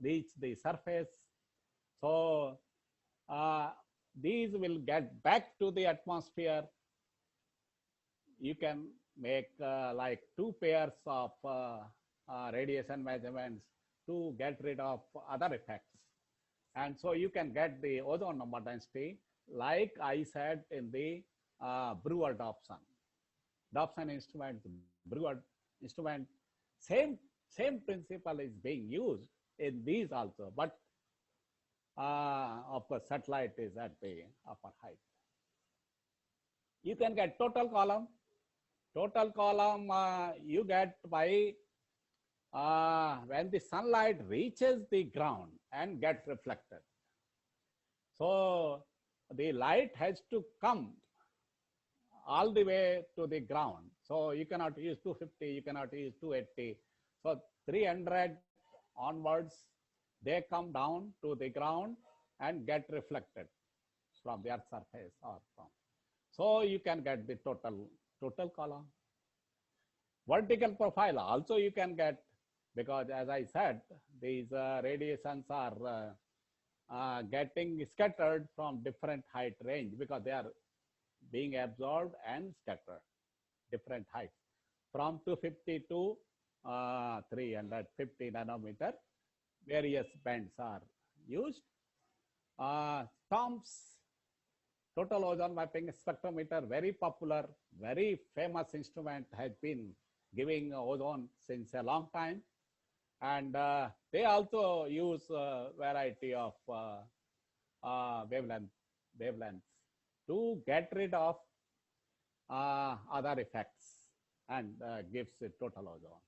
reach the surface. So these will get back to the atmosphere. You can make like 2 pairs of radiation measurements to get rid of other effects. And so you can get the ozone number density, like I said in the Brewer-Dobson. Dobson instrument, Brewer instrument, same principle is being used in these also, but of course satellite is at the upper height. You can get total column. Total column you get by when the sunlight reaches the ground and gets reflected. So the light has to come all the way to the ground. So you cannot use 250, you cannot use 280. So 300 onwards, they come down to the ground and get reflected from the Earth's surface or from. So you can get the total column. Vertical profile also you can get, because as I said, these radiations are getting scattered from different height range because they are being absorbed and scattered different heights from 250 to 350 nanometer. Various bands are used. TOMS, total ozone mapping spectrometer, very popular, very famous instrument, has been giving ozone since a long time. And they also use a variety of wavelengths to get rid of other effects and gives a total ozone.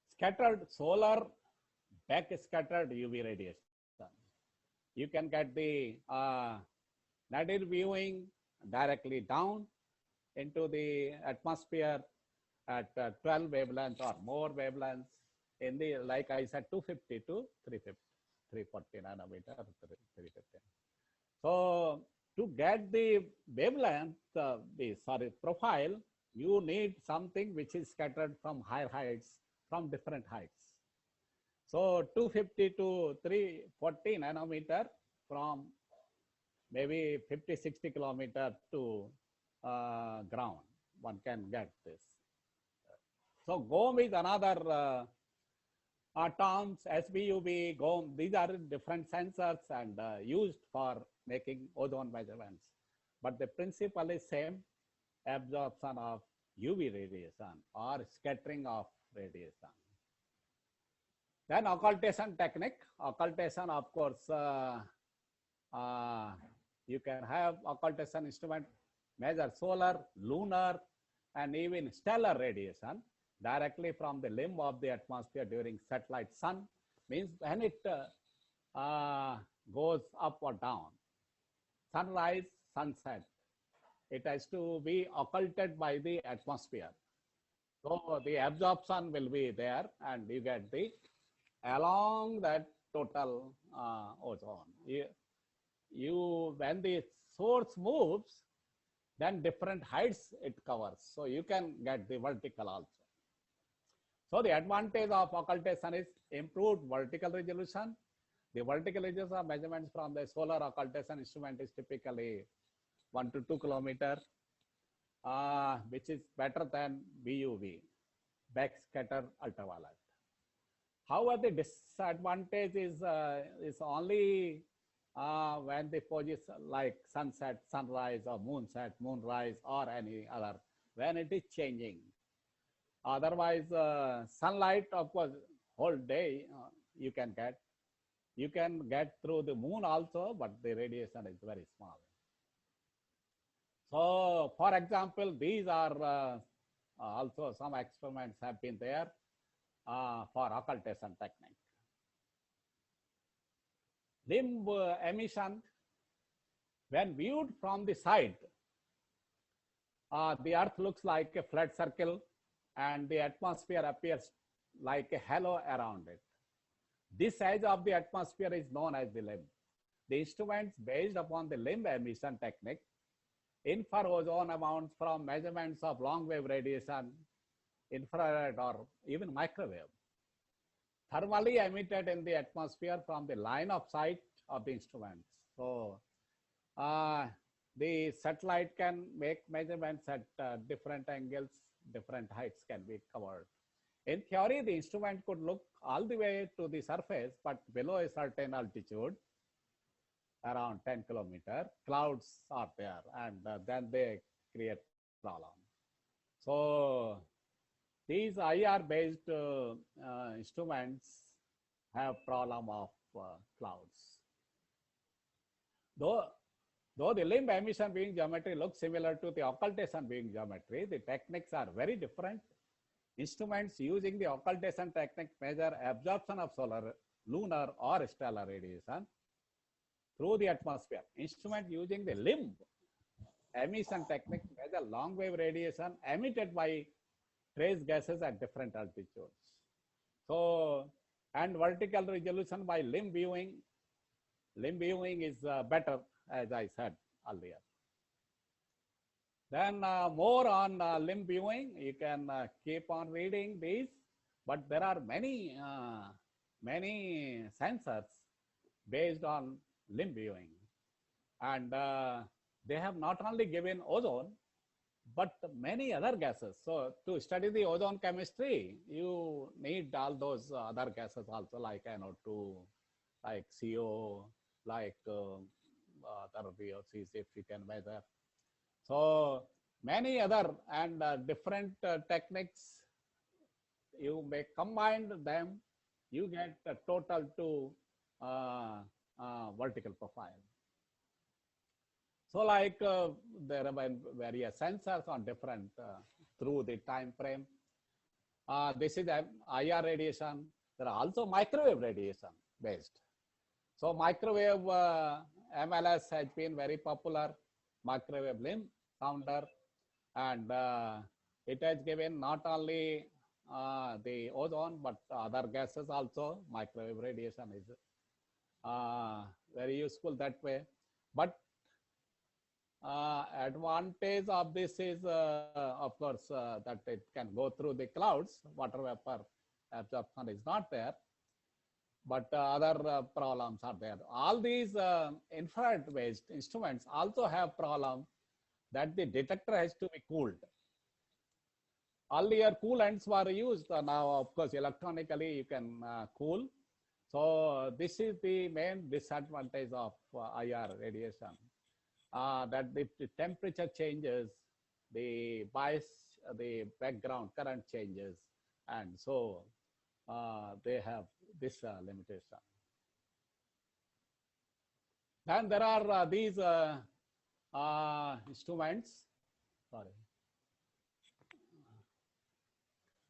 Scattered solar, back scattered UV radiation. You can get the nadir viewing directly down into the atmosphere at 12 wavelengths or more wavelengths in the, like I said, 250 to 340 nanometer, 350. So to get the wavelength, profile, you need something which is scattered from higher heights, from different heights. So 250 to 340 nanometer from maybe 50, 60 kilometer to ground, one can get this. So GOM is another terms, SBUV, GOM, these are different sensors and used for making ozone measurements. But the principle is same, absorption of UV radiation or scattering of radiation. Then occultation technique. Occultation, of course, you can have occultation instrument measure solar, lunar, and even stellar radiation directly from the limb of the atmosphere during satellite sun. Means when it goes up or down, sunrise, sunset, it has to be occulted by the atmosphere. So the absorption will be there, and you get the along that total ozone. When the source moves, then different heights it covers. So you can get the vertical also. So the advantage of occultation is improved vertical resolution. The vertical resolution of measurements from the solar occultation instrument is typically 1 to 2 kilometer, which is better than BUV, backscatter ultraviolet. However, the disadvantage is only when the position like sunset, sunrise, or moonset, moonrise, or any other, when it is changing. Otherwise, sunlight, of course, whole day you can get. You can get through the moon also, but the radiation is very small. So, for example, these are also some experiments have been there for occultation technique. Limb emission, when viewed from the side, the Earth looks like a flat circle, and the atmosphere appears like a halo around it. This edge of the atmosphere is known as the limb. The instruments based upon the limb emission technique infer ozone amounts from measurements of long wave radiation, infrared, or even microwave, thermally emitted in the atmosphere from the line of sight of the instruments. So the satellite can make measurements at different angles, different heights can be covered. In theory, the instrument could look all the way to the surface, but below a certain altitude, around 10 kilometers, clouds are there, and then they create problem. So these IR-based instruments have problem of clouds. Though the limb emission being geometry looks similar to the occultation being geometry, the techniques are very different. Instruments using the occultation technique measure absorption of solar, lunar, or stellar radiation through the atmosphere. Instrument using the limb emission technique measure long wave radiation emitted by trace gases at different altitudes. So, and vertical resolution by limb viewing. Limb viewing is better, as I said earlier. Then more on limb viewing, you can keep on reading these, but there are many sensors based on limb viewing, and they have not only given ozone, but many other gases. So to study the ozone chemistry, you need all those other gases also, like NO2, like CO, like other VOCs if you can measure. So many other and different techniques, you may combine them, you get a total to vertical profile. So like there are various sensors on different through the time frame. This is IR radiation. There are also microwave radiation based. So microwave MLS has been very popular, microwave limb sounder, and it has given not only the ozone but other gases also. Microwave radiation is very useful that way. But advantage of this is, of course, that it can go through the clouds. Water vapor absorption is not there, but other problems are there. All these infrared-based instruments also have problem that the detector has to be cooled. Earlier, coolants were used. Now, of course, electronically you can cool. So this is the main disadvantage of IR radiation. That if the temperature changes, the bias, the background current changes, and so they have this limitation. Then there are these instruments,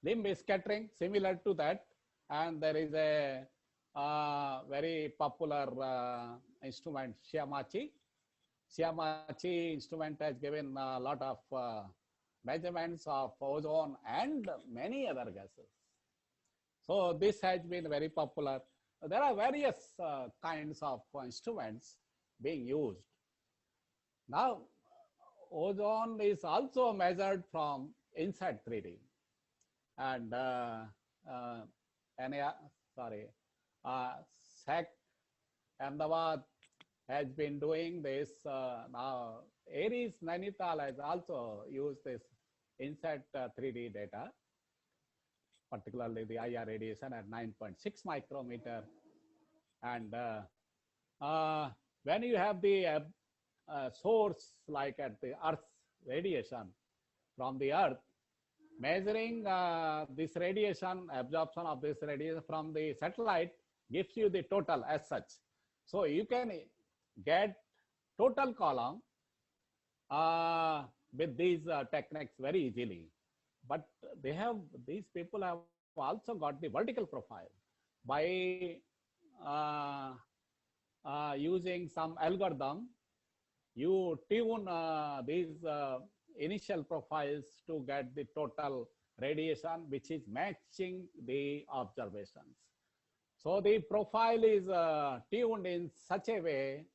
limb scattering, similar to that, and there is a very popular instrument, Shiamachi. Shiamachi instrument has given a lot of measurements of ozone and many other gases. So this has been very popular. There are various kinds of instruments being used. Now, ozone is also measured from inside 3D. And SAC Ahmedabad has been doing this. Now, Aries Nainital has also used this inside 3D data, particularly the IR radiation at 9.6 micrometer. And when you have the source like at the Earth's radiation from the Earth, measuring this radiation, absorption of this radiation from the satellite gives you the total as such. So you can get total column with these techniques very easily. But these people have also got the vertical profile by using some algorithm. You tune these initial profiles to get the total radiation, which is matching the observations. So the profile is tuned in such a way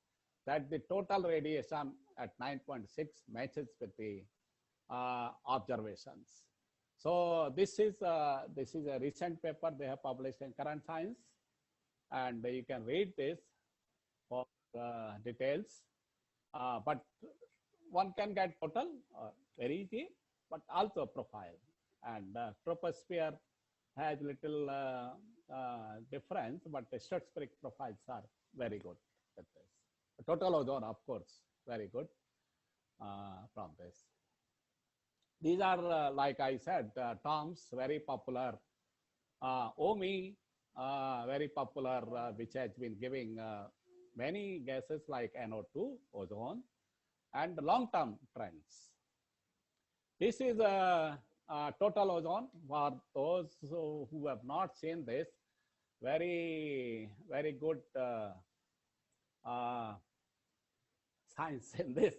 that the total radiation at 9.6 matches with the observations. So this is a recent paper they have published in Current Science, and you can read this for details. But one can get total very easy, but also profile. And troposphere has little difference, but the stratospheric profiles are very good with this. Total ozone, of course, very good from this. These are, like I said, terms very popular. OMI, very popular, which has been giving many gases like NO2, ozone, and long-term trends. This is a total ozone. For those who have not seen this, very, very good science in this.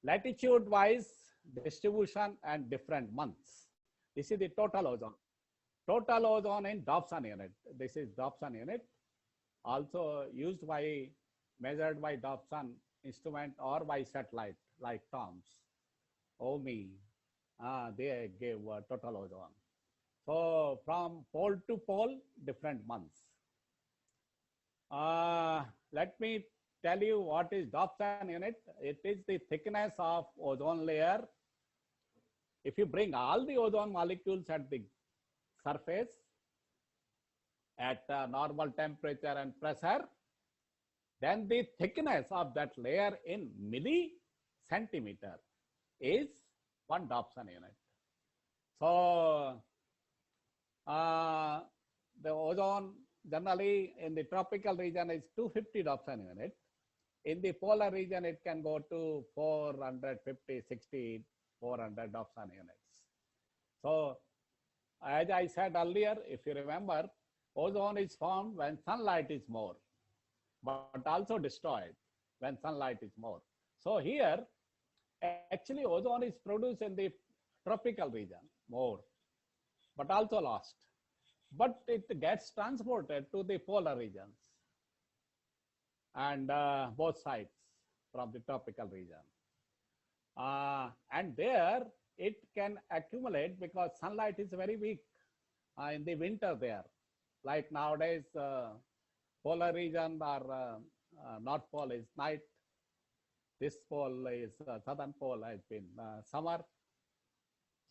Latitude-wise distribution and different months. This is the total ozone. Total ozone in Dobson unit. This is Dobson unit. Also used by, measured by Dobson instrument or by satellite like TOMS, OMI, they give total ozone. So from pole to pole, different months. Let me tell you what is Dobson unit. It is the thickness of ozone layer. If you bring all the ozone molecules at the surface at normal temperature and pressure, then the thickness of that layer in millicentimeter is 1 Dobson unit. So the ozone generally in the tropical region is 250 Dobson unit. In the polar region, it can go to 450, 60, 400 Dobson units. So as I said earlier, if you remember, ozone is formed when sunlight is more, but also destroyed when sunlight is more. So here, actually ozone is produced in the tropical region more, but also lost. But it gets transported to the polar regions and both sides from the tropical region. And there it can accumulate because sunlight is very weak in the winter there. Like nowadays, polar region or North Pole is night. This pole is Southern Pole has been summer.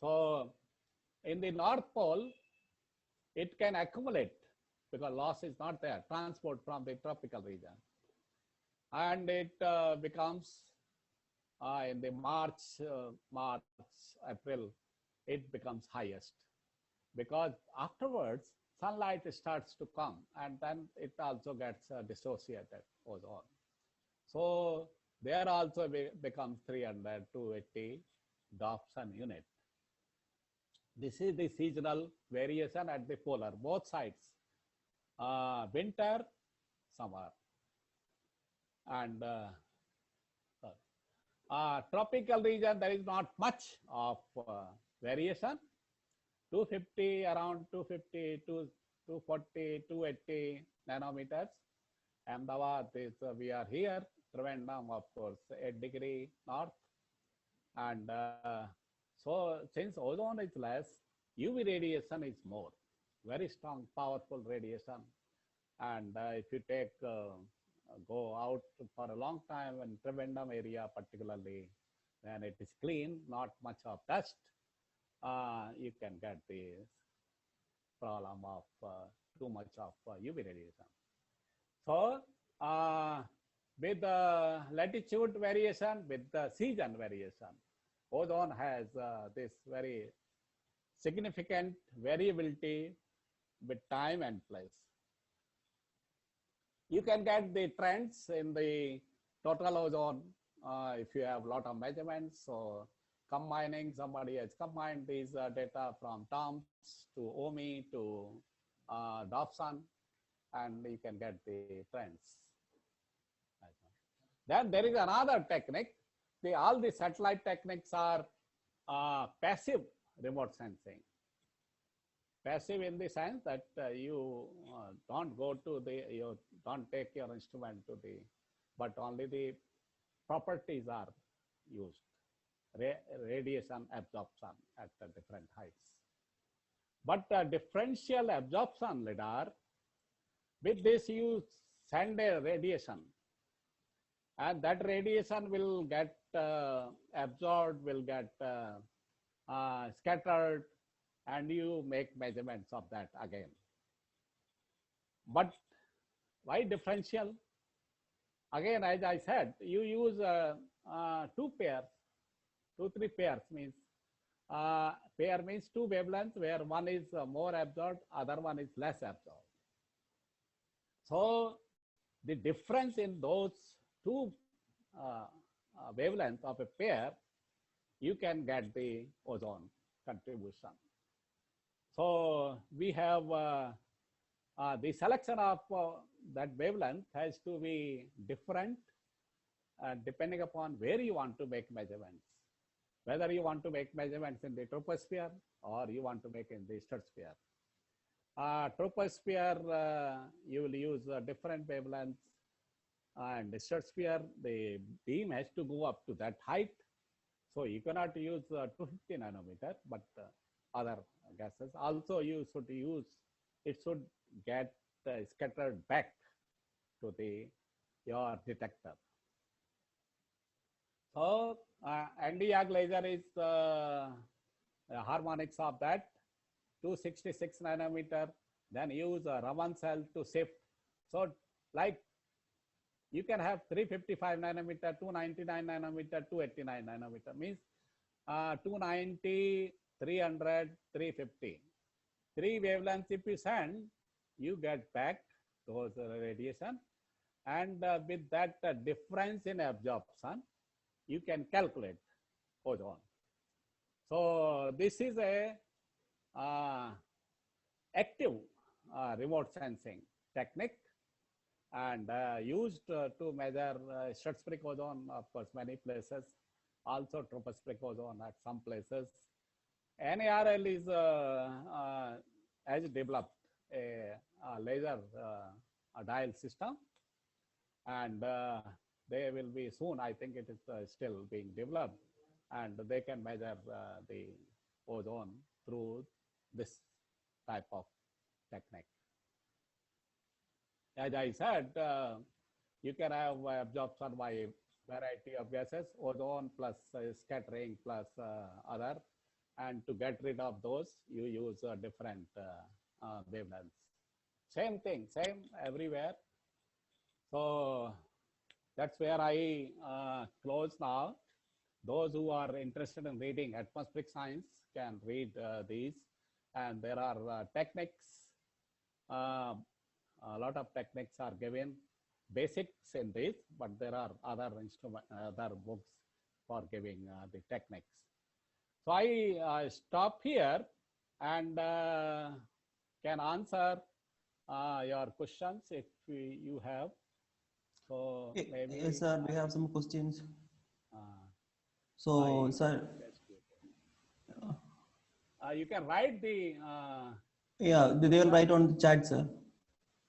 So in the North Pole, it can accumulate because loss is not there, transport from the tropical region. And it becomes in the March, April, it becomes highest because afterwards sunlight starts to come and then it also gets dissociated ozone. So there also becomes 300 to 80 Dobson unit. This is the seasonal variation at the polar, both sides. winter, summer. And tropical region, there is not much of variation. 250, around 250 to 240, 280 nanometers. Ahmedabad is, we are here. Trivandrum, of course, 8 degree north. And so since ozone is less, UV radiation is more. Very strong, powerful radiation. And if you take, go out for a long time in Trivandrum area particularly, when it is clean, not much of dust, you can get the problem of too much of UV radiation. So with the latitude variation, with the season variation, ozone has this very significant variability with time and place. You can get the trends in the total ozone if you have a lot of measurements. So combining, somebody has combined these data from TOMS to OMI to Dobson, and you can get the trends. Then there is another technique. All the satellite techniques are passive remote sensing. Passive in the sense that you don't go to the, you don't take your instrument to the, but only the properties are used. Radiation absorption at the different heights. But differential absorption LIDAR, with this you send a radiation, and that radiation will get absorbed, will get scattered, and you make measurements of that again. But why differential? Again, as I said, you use 2 pairs, 2-3 pairs means, pair means 2 wavelengths where one is more absorbed, other one is less absorbed. So the difference in those 2 wavelengths of a pair, you can get the ozone contribution. So we have the selection of that wavelength has to be different depending upon where you want to make measurements. Whether you want to make measurements in the troposphere or you want to make in the stratosphere. Troposphere, you will use different wavelengths, and the stratosphere, the beam has to go up to that height. So you cannot use 250 nanometer, but other gases. Also, you should use, it should get scattered back to the your detector. So Nd:YAG laser is harmonics of that 266 nanometer. Then use a Raman cell to shift. So like you can have 355 nanometer, 299 nanometer, 289 nanometer means 290, 300, 350. 3 wavelengths if you send, you get back those radiation, and with that difference in absorption, you can calculate ozone. So this is a active remote sensing technique, and used to measure stratospheric ozone, of course, many places, also tropospheric ozone at some places. NARL is has developed a laser dial system, and they will be soon, I think it is still being developed, and they can measure the ozone through this type of technique. As I said, you can have absorption by variety of gases, ozone plus scattering plus other, and to get rid of those, you use different wavelengths. Same thing, same everywhere. So that's where I close now. Those who are interested in reading atmospheric science can read these, and there are techniques. A lot of techniques are given, basics in this, but there are other other books for giving the techniques. So I stop here and can answer your questions if you have. So maybe Yes, sir, we have some questions. I So, sir, you can write the yeah, they will write on the chat, sir.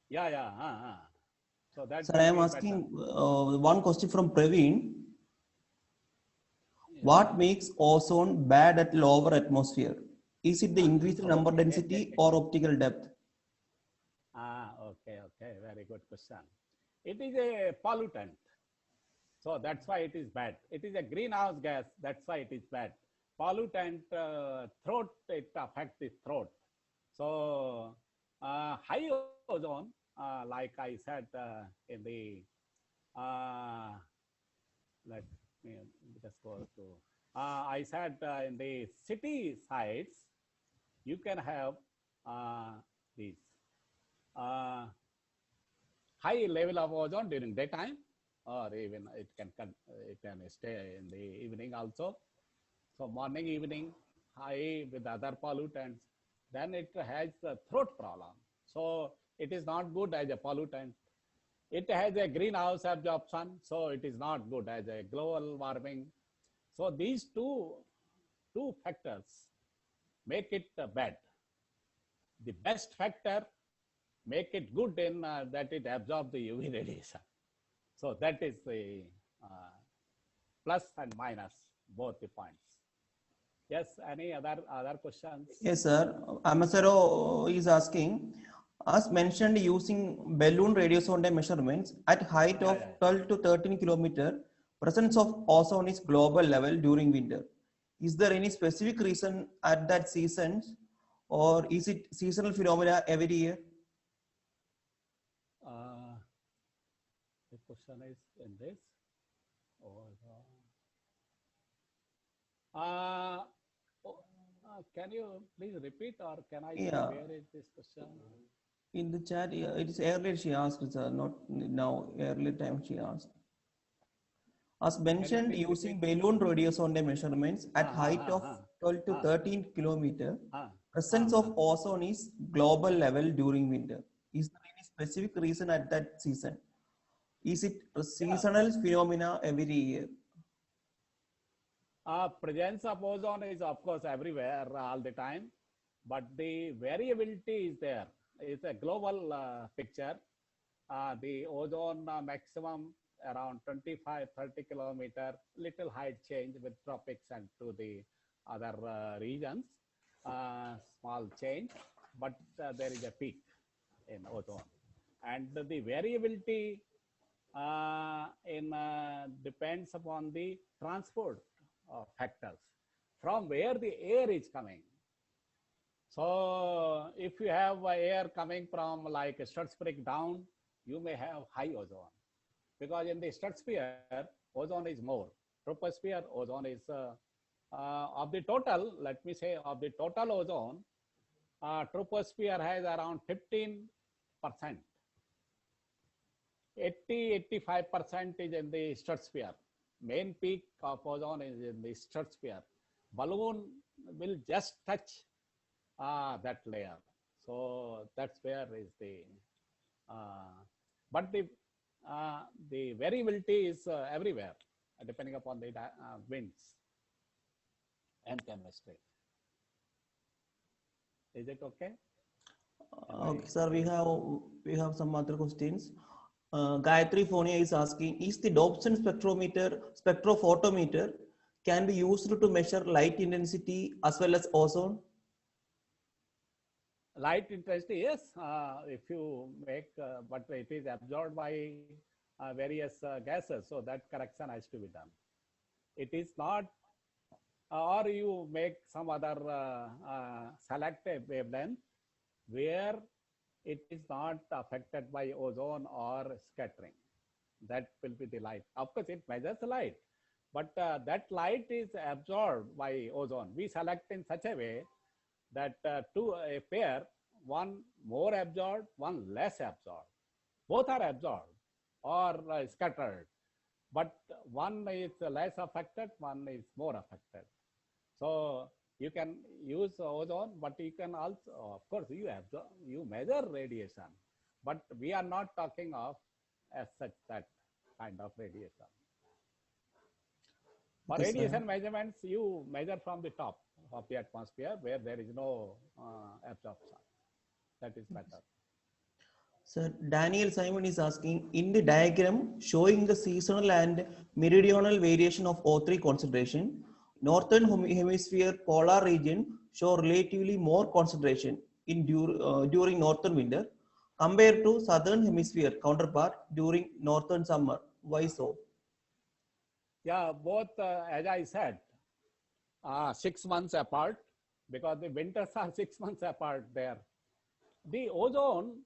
yeah. So that Sir, will I am be asking one question from Praveen. What makes ozone bad at lower atmosphere? Is it the increased number Okay. density or optical depth? Okay. Very good question. It is a pollutant. So that's why it is bad. It is a greenhouse gas. That's why it is bad. Pollutant, throat, it affects the throat. So high ozone, like I said in the, let me just go to, I said in the city sides, you can have these high level of ozone during daytime, or even it can stay in the evening also. So morning, evening, high with other pollutants, then it has a throat problem. So it is not good as a pollutant. It has a greenhouse absorption, so it is not good as a global warming. So these two factors make it bad. The best factor make it good in that it absorbs the UV radiation. So that is the plus and minus, both the points. Yes, any other questions? Yes, sir. Amasaro is asking, as mentioned, using balloon radiosonde measurements at height of 12 to 13 kilometer, presence of ozone is global level during winter. Is there any specific reason at that season, or is it seasonal phenomena every year? The question is in this. Can you please repeat, or can I see where is this question? In the chat, it is earlier she asked, sir, not now, earlier time she asked. As mentioned, using balloon radiosonde measurements at height of 12 to 13 kilometer, presence of ozone is global level during winter. Is there any specific reason at that season? Is it a seasonal phenomena every year? Presence of ozone is of course everywhere all the time, but the variability is there. It's a global picture. The ozone maximum around 25, 30 kilometer, little height change with tropics and to the other regions, small change, but there is a peak in ozone. And the variability depends upon the transport factors from where the air is coming. So if you have air coming from like Studsvik down, you may have high ozone, because in the stratosphere, ozone is more. Troposphere, ozone is, of the total, let me say, of the total ozone, troposphere has around 15%. 80-85% is in the stratosphere. Main peak of ozone is in the stratosphere. Balloon will just touch that layer. So that's where is the, but the variability is everywhere, depending upon the winds and chemistry. Is it okay? Okay, sir, we have some other questions. Gayatri Phonia is asking, is the Dobson spectrophotometer can be used to measure light intensity as well as ozone? Light intensity, yes. If you make, but it is absorbed by various gases, so that correction has to be done. It is not, or you make some other selective wavelength where it is not affected by ozone or scattering. That will be the light. Of course, it measures the light, but that light is absorbed by ozone. We select in such a way that a pair, one more absorbed, one less absorbed. Both are absorbed or scattered, but one is less affected, one is more affected. So you can use ozone, but you can also, of course, you measure radiation. but we are not talking of as such that kind of radiation. For Okay, sir. radiation measurements, you measure from the top of the atmosphere where there is no absorption. That is better. Sir, Daniel Simon is asking, in the diagram showing the seasonal and meridional variation of O3 concentration, northern hemisphere polar region show relatively more concentration in during northern winter compared to southern hemisphere counterpart during northern summer. Why so? Yeah, both, as I said, 6 months apart, because the winters are 6 months apart there. The ozone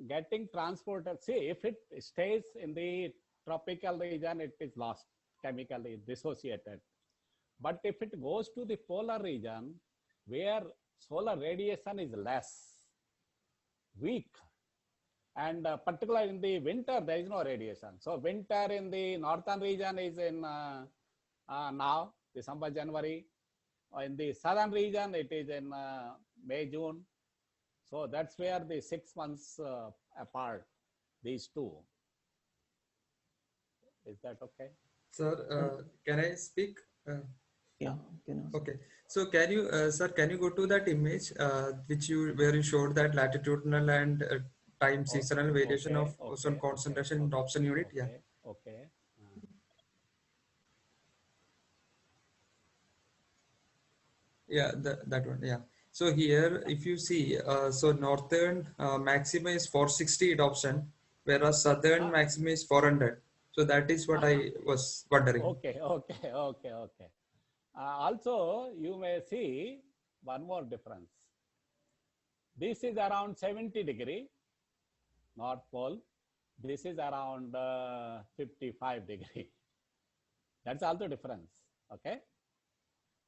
getting transported, see, if it stays in the tropical region, it is lost, chemically dissociated. But if it goes to the polar region, where solar radiation is less, weak, and particularly in the winter, there is no radiation. So winter in the northern region is in now, December, January. In the southern region, it is in May, June. So that's where the 6 months apart, these two. Is that okay? Sir, can I speak? Yeah, can ask. Okay. So can you, sir, can you go to that image where you showed that latitudinal and time seasonal variation of ozone concentration in Dobson unit? Yeah. Okay. Yeah, that one. Yeah. So here, if you see, so northern maxima is 460 Dobson, whereas southern maxima is 400. So that is what I was wondering. Okay. Also, you may see one more difference. This is around 70 degree, North Pole. This is around 55 degree. That's also difference. Okay.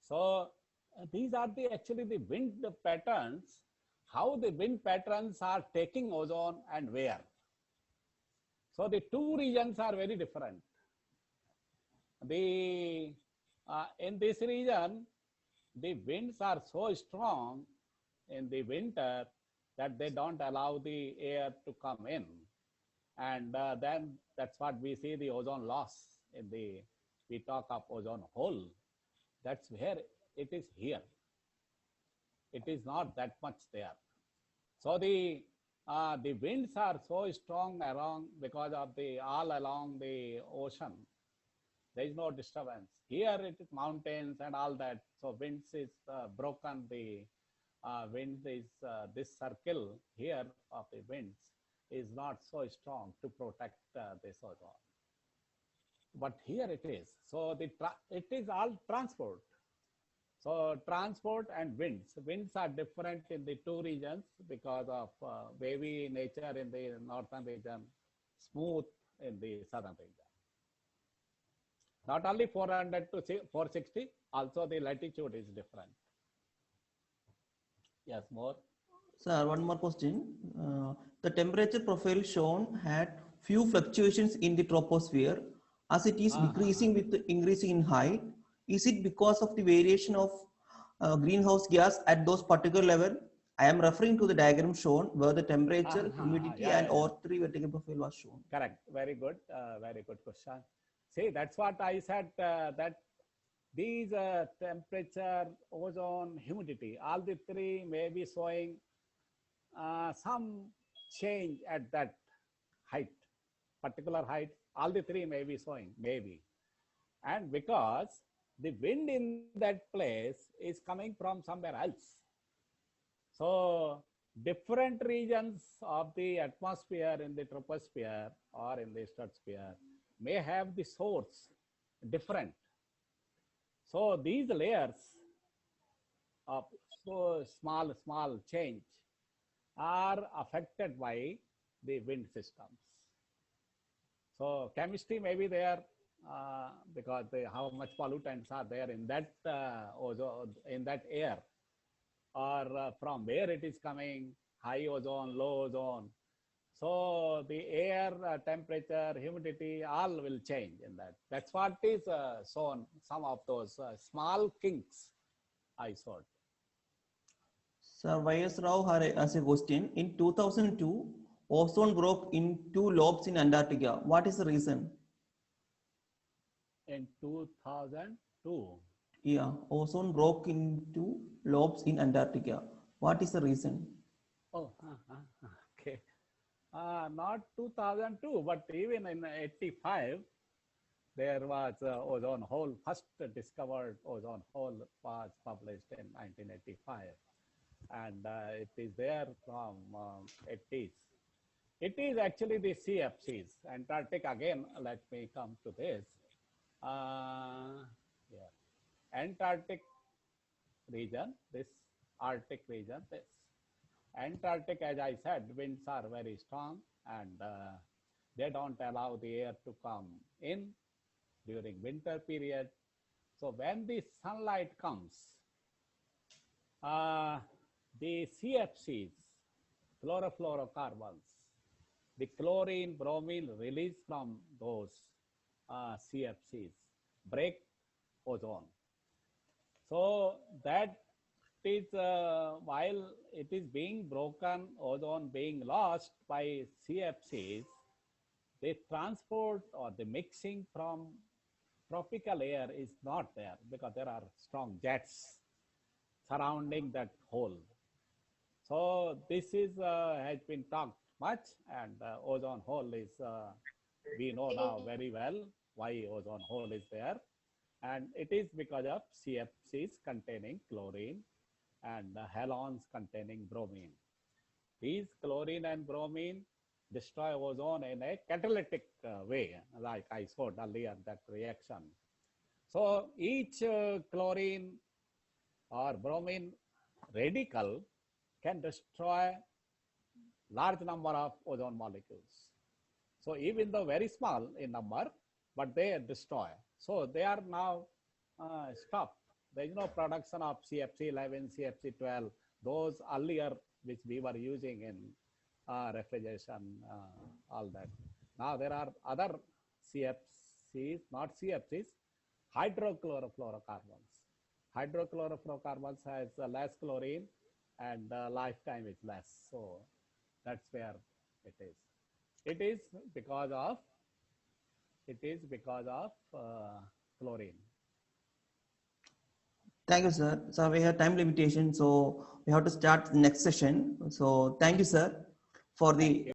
So these are actually the wind patterns, how the wind patterns are taking ozone and where. So the two regions are very different. In this region, the winds are so strong in the winter that they don't allow the air to come in. And then that's what we see the ozone loss we talk of ozone hole. That's where it is here. It is not that much there. So the winds are so strong because of all along the ocean. There is no disturbance. Here it is mountains and all that. So winds is broken. The wind is this circle here of the winds is not so strong to protect this ozone. But here it is. So it is all transport. So transport and winds. Winds are different in the two regions because of wavy nature in the northern region, smooth in the southern region. Not only 400 to 460, also the latitude is different. Yes, more. Sir, one more question. The temperature profile shown had few fluctuations in the troposphere as it is decreasing with the increasing in height. Is it because of the variation of greenhouse gas at those particular level? I am referring to the diagram shown where the temperature, humidity and O3 vertical profile was shown. Correct. Very good question. See, that's what I said, that these temperature, ozone, humidity, all the three may be showing some change at that height, particular height. All the three may be showing, maybe. And because the wind in that place is coming from somewhere else. So different regions of the atmosphere in the troposphere or in the stratosphere may have the source different. So these layers of so small change are affected by the wind systems. So chemistry may be there because how much pollutants are there in that ozone, in that air, or from where it is coming, high ozone, low ozone. So the air temperature, humidity, all will change in that. That's what is shown, some of those small kinks I saw. Sir, Y.S. Rao has a question. In 2002, ozone broke in 2 lobes in Antarctica. What is the reason? In 2002. Yeah, ozone broke into lobes in Antarctica. What is the reason? Oh, okay. Not 2002, but even in 85, there was ozone hole. First discovered ozone hole was published in 1985, and it is there from 80s. It is actually the CFCs. Antarctic again. Let me come to this. Yeah, Antarctic region. This Arctic region. This Antarctic, as I said, winds are very strong, and they don't allow the air to come in during winter period. So when the sunlight comes, the CFCs, chlorofluorocarbons, the chlorine, bromine released from those CFCs break ozone. So that is while it is being broken, ozone being lost by CFCs, the transport or the mixing from tropical air is not there because there are strong jets surrounding that hole. So this is has been talked much, and ozone hole is we know now very well why ozone hole is there, and it is because of CFCs containing chlorine and halons containing bromine. These chlorine and bromine destroy ozone in a catalytic way, like I showed earlier that reaction. So each chlorine or bromine radical can destroy large number of ozone molecules. So even though very small in number, but they destroy. So they are now stopped. There is no production of CFC 11, CFC 12, those earlier which we were using in refrigeration, all that. Now there are other CFCs, not CFCs, hydrochlorofluorocarbons. Hydrochlorofluorocarbons has less chlorine and lifetime is less. So that's where it is. It is because of chlorine. Thank you, sir. So we have time limitation, so we have to start the next session. So thank you, sir, for the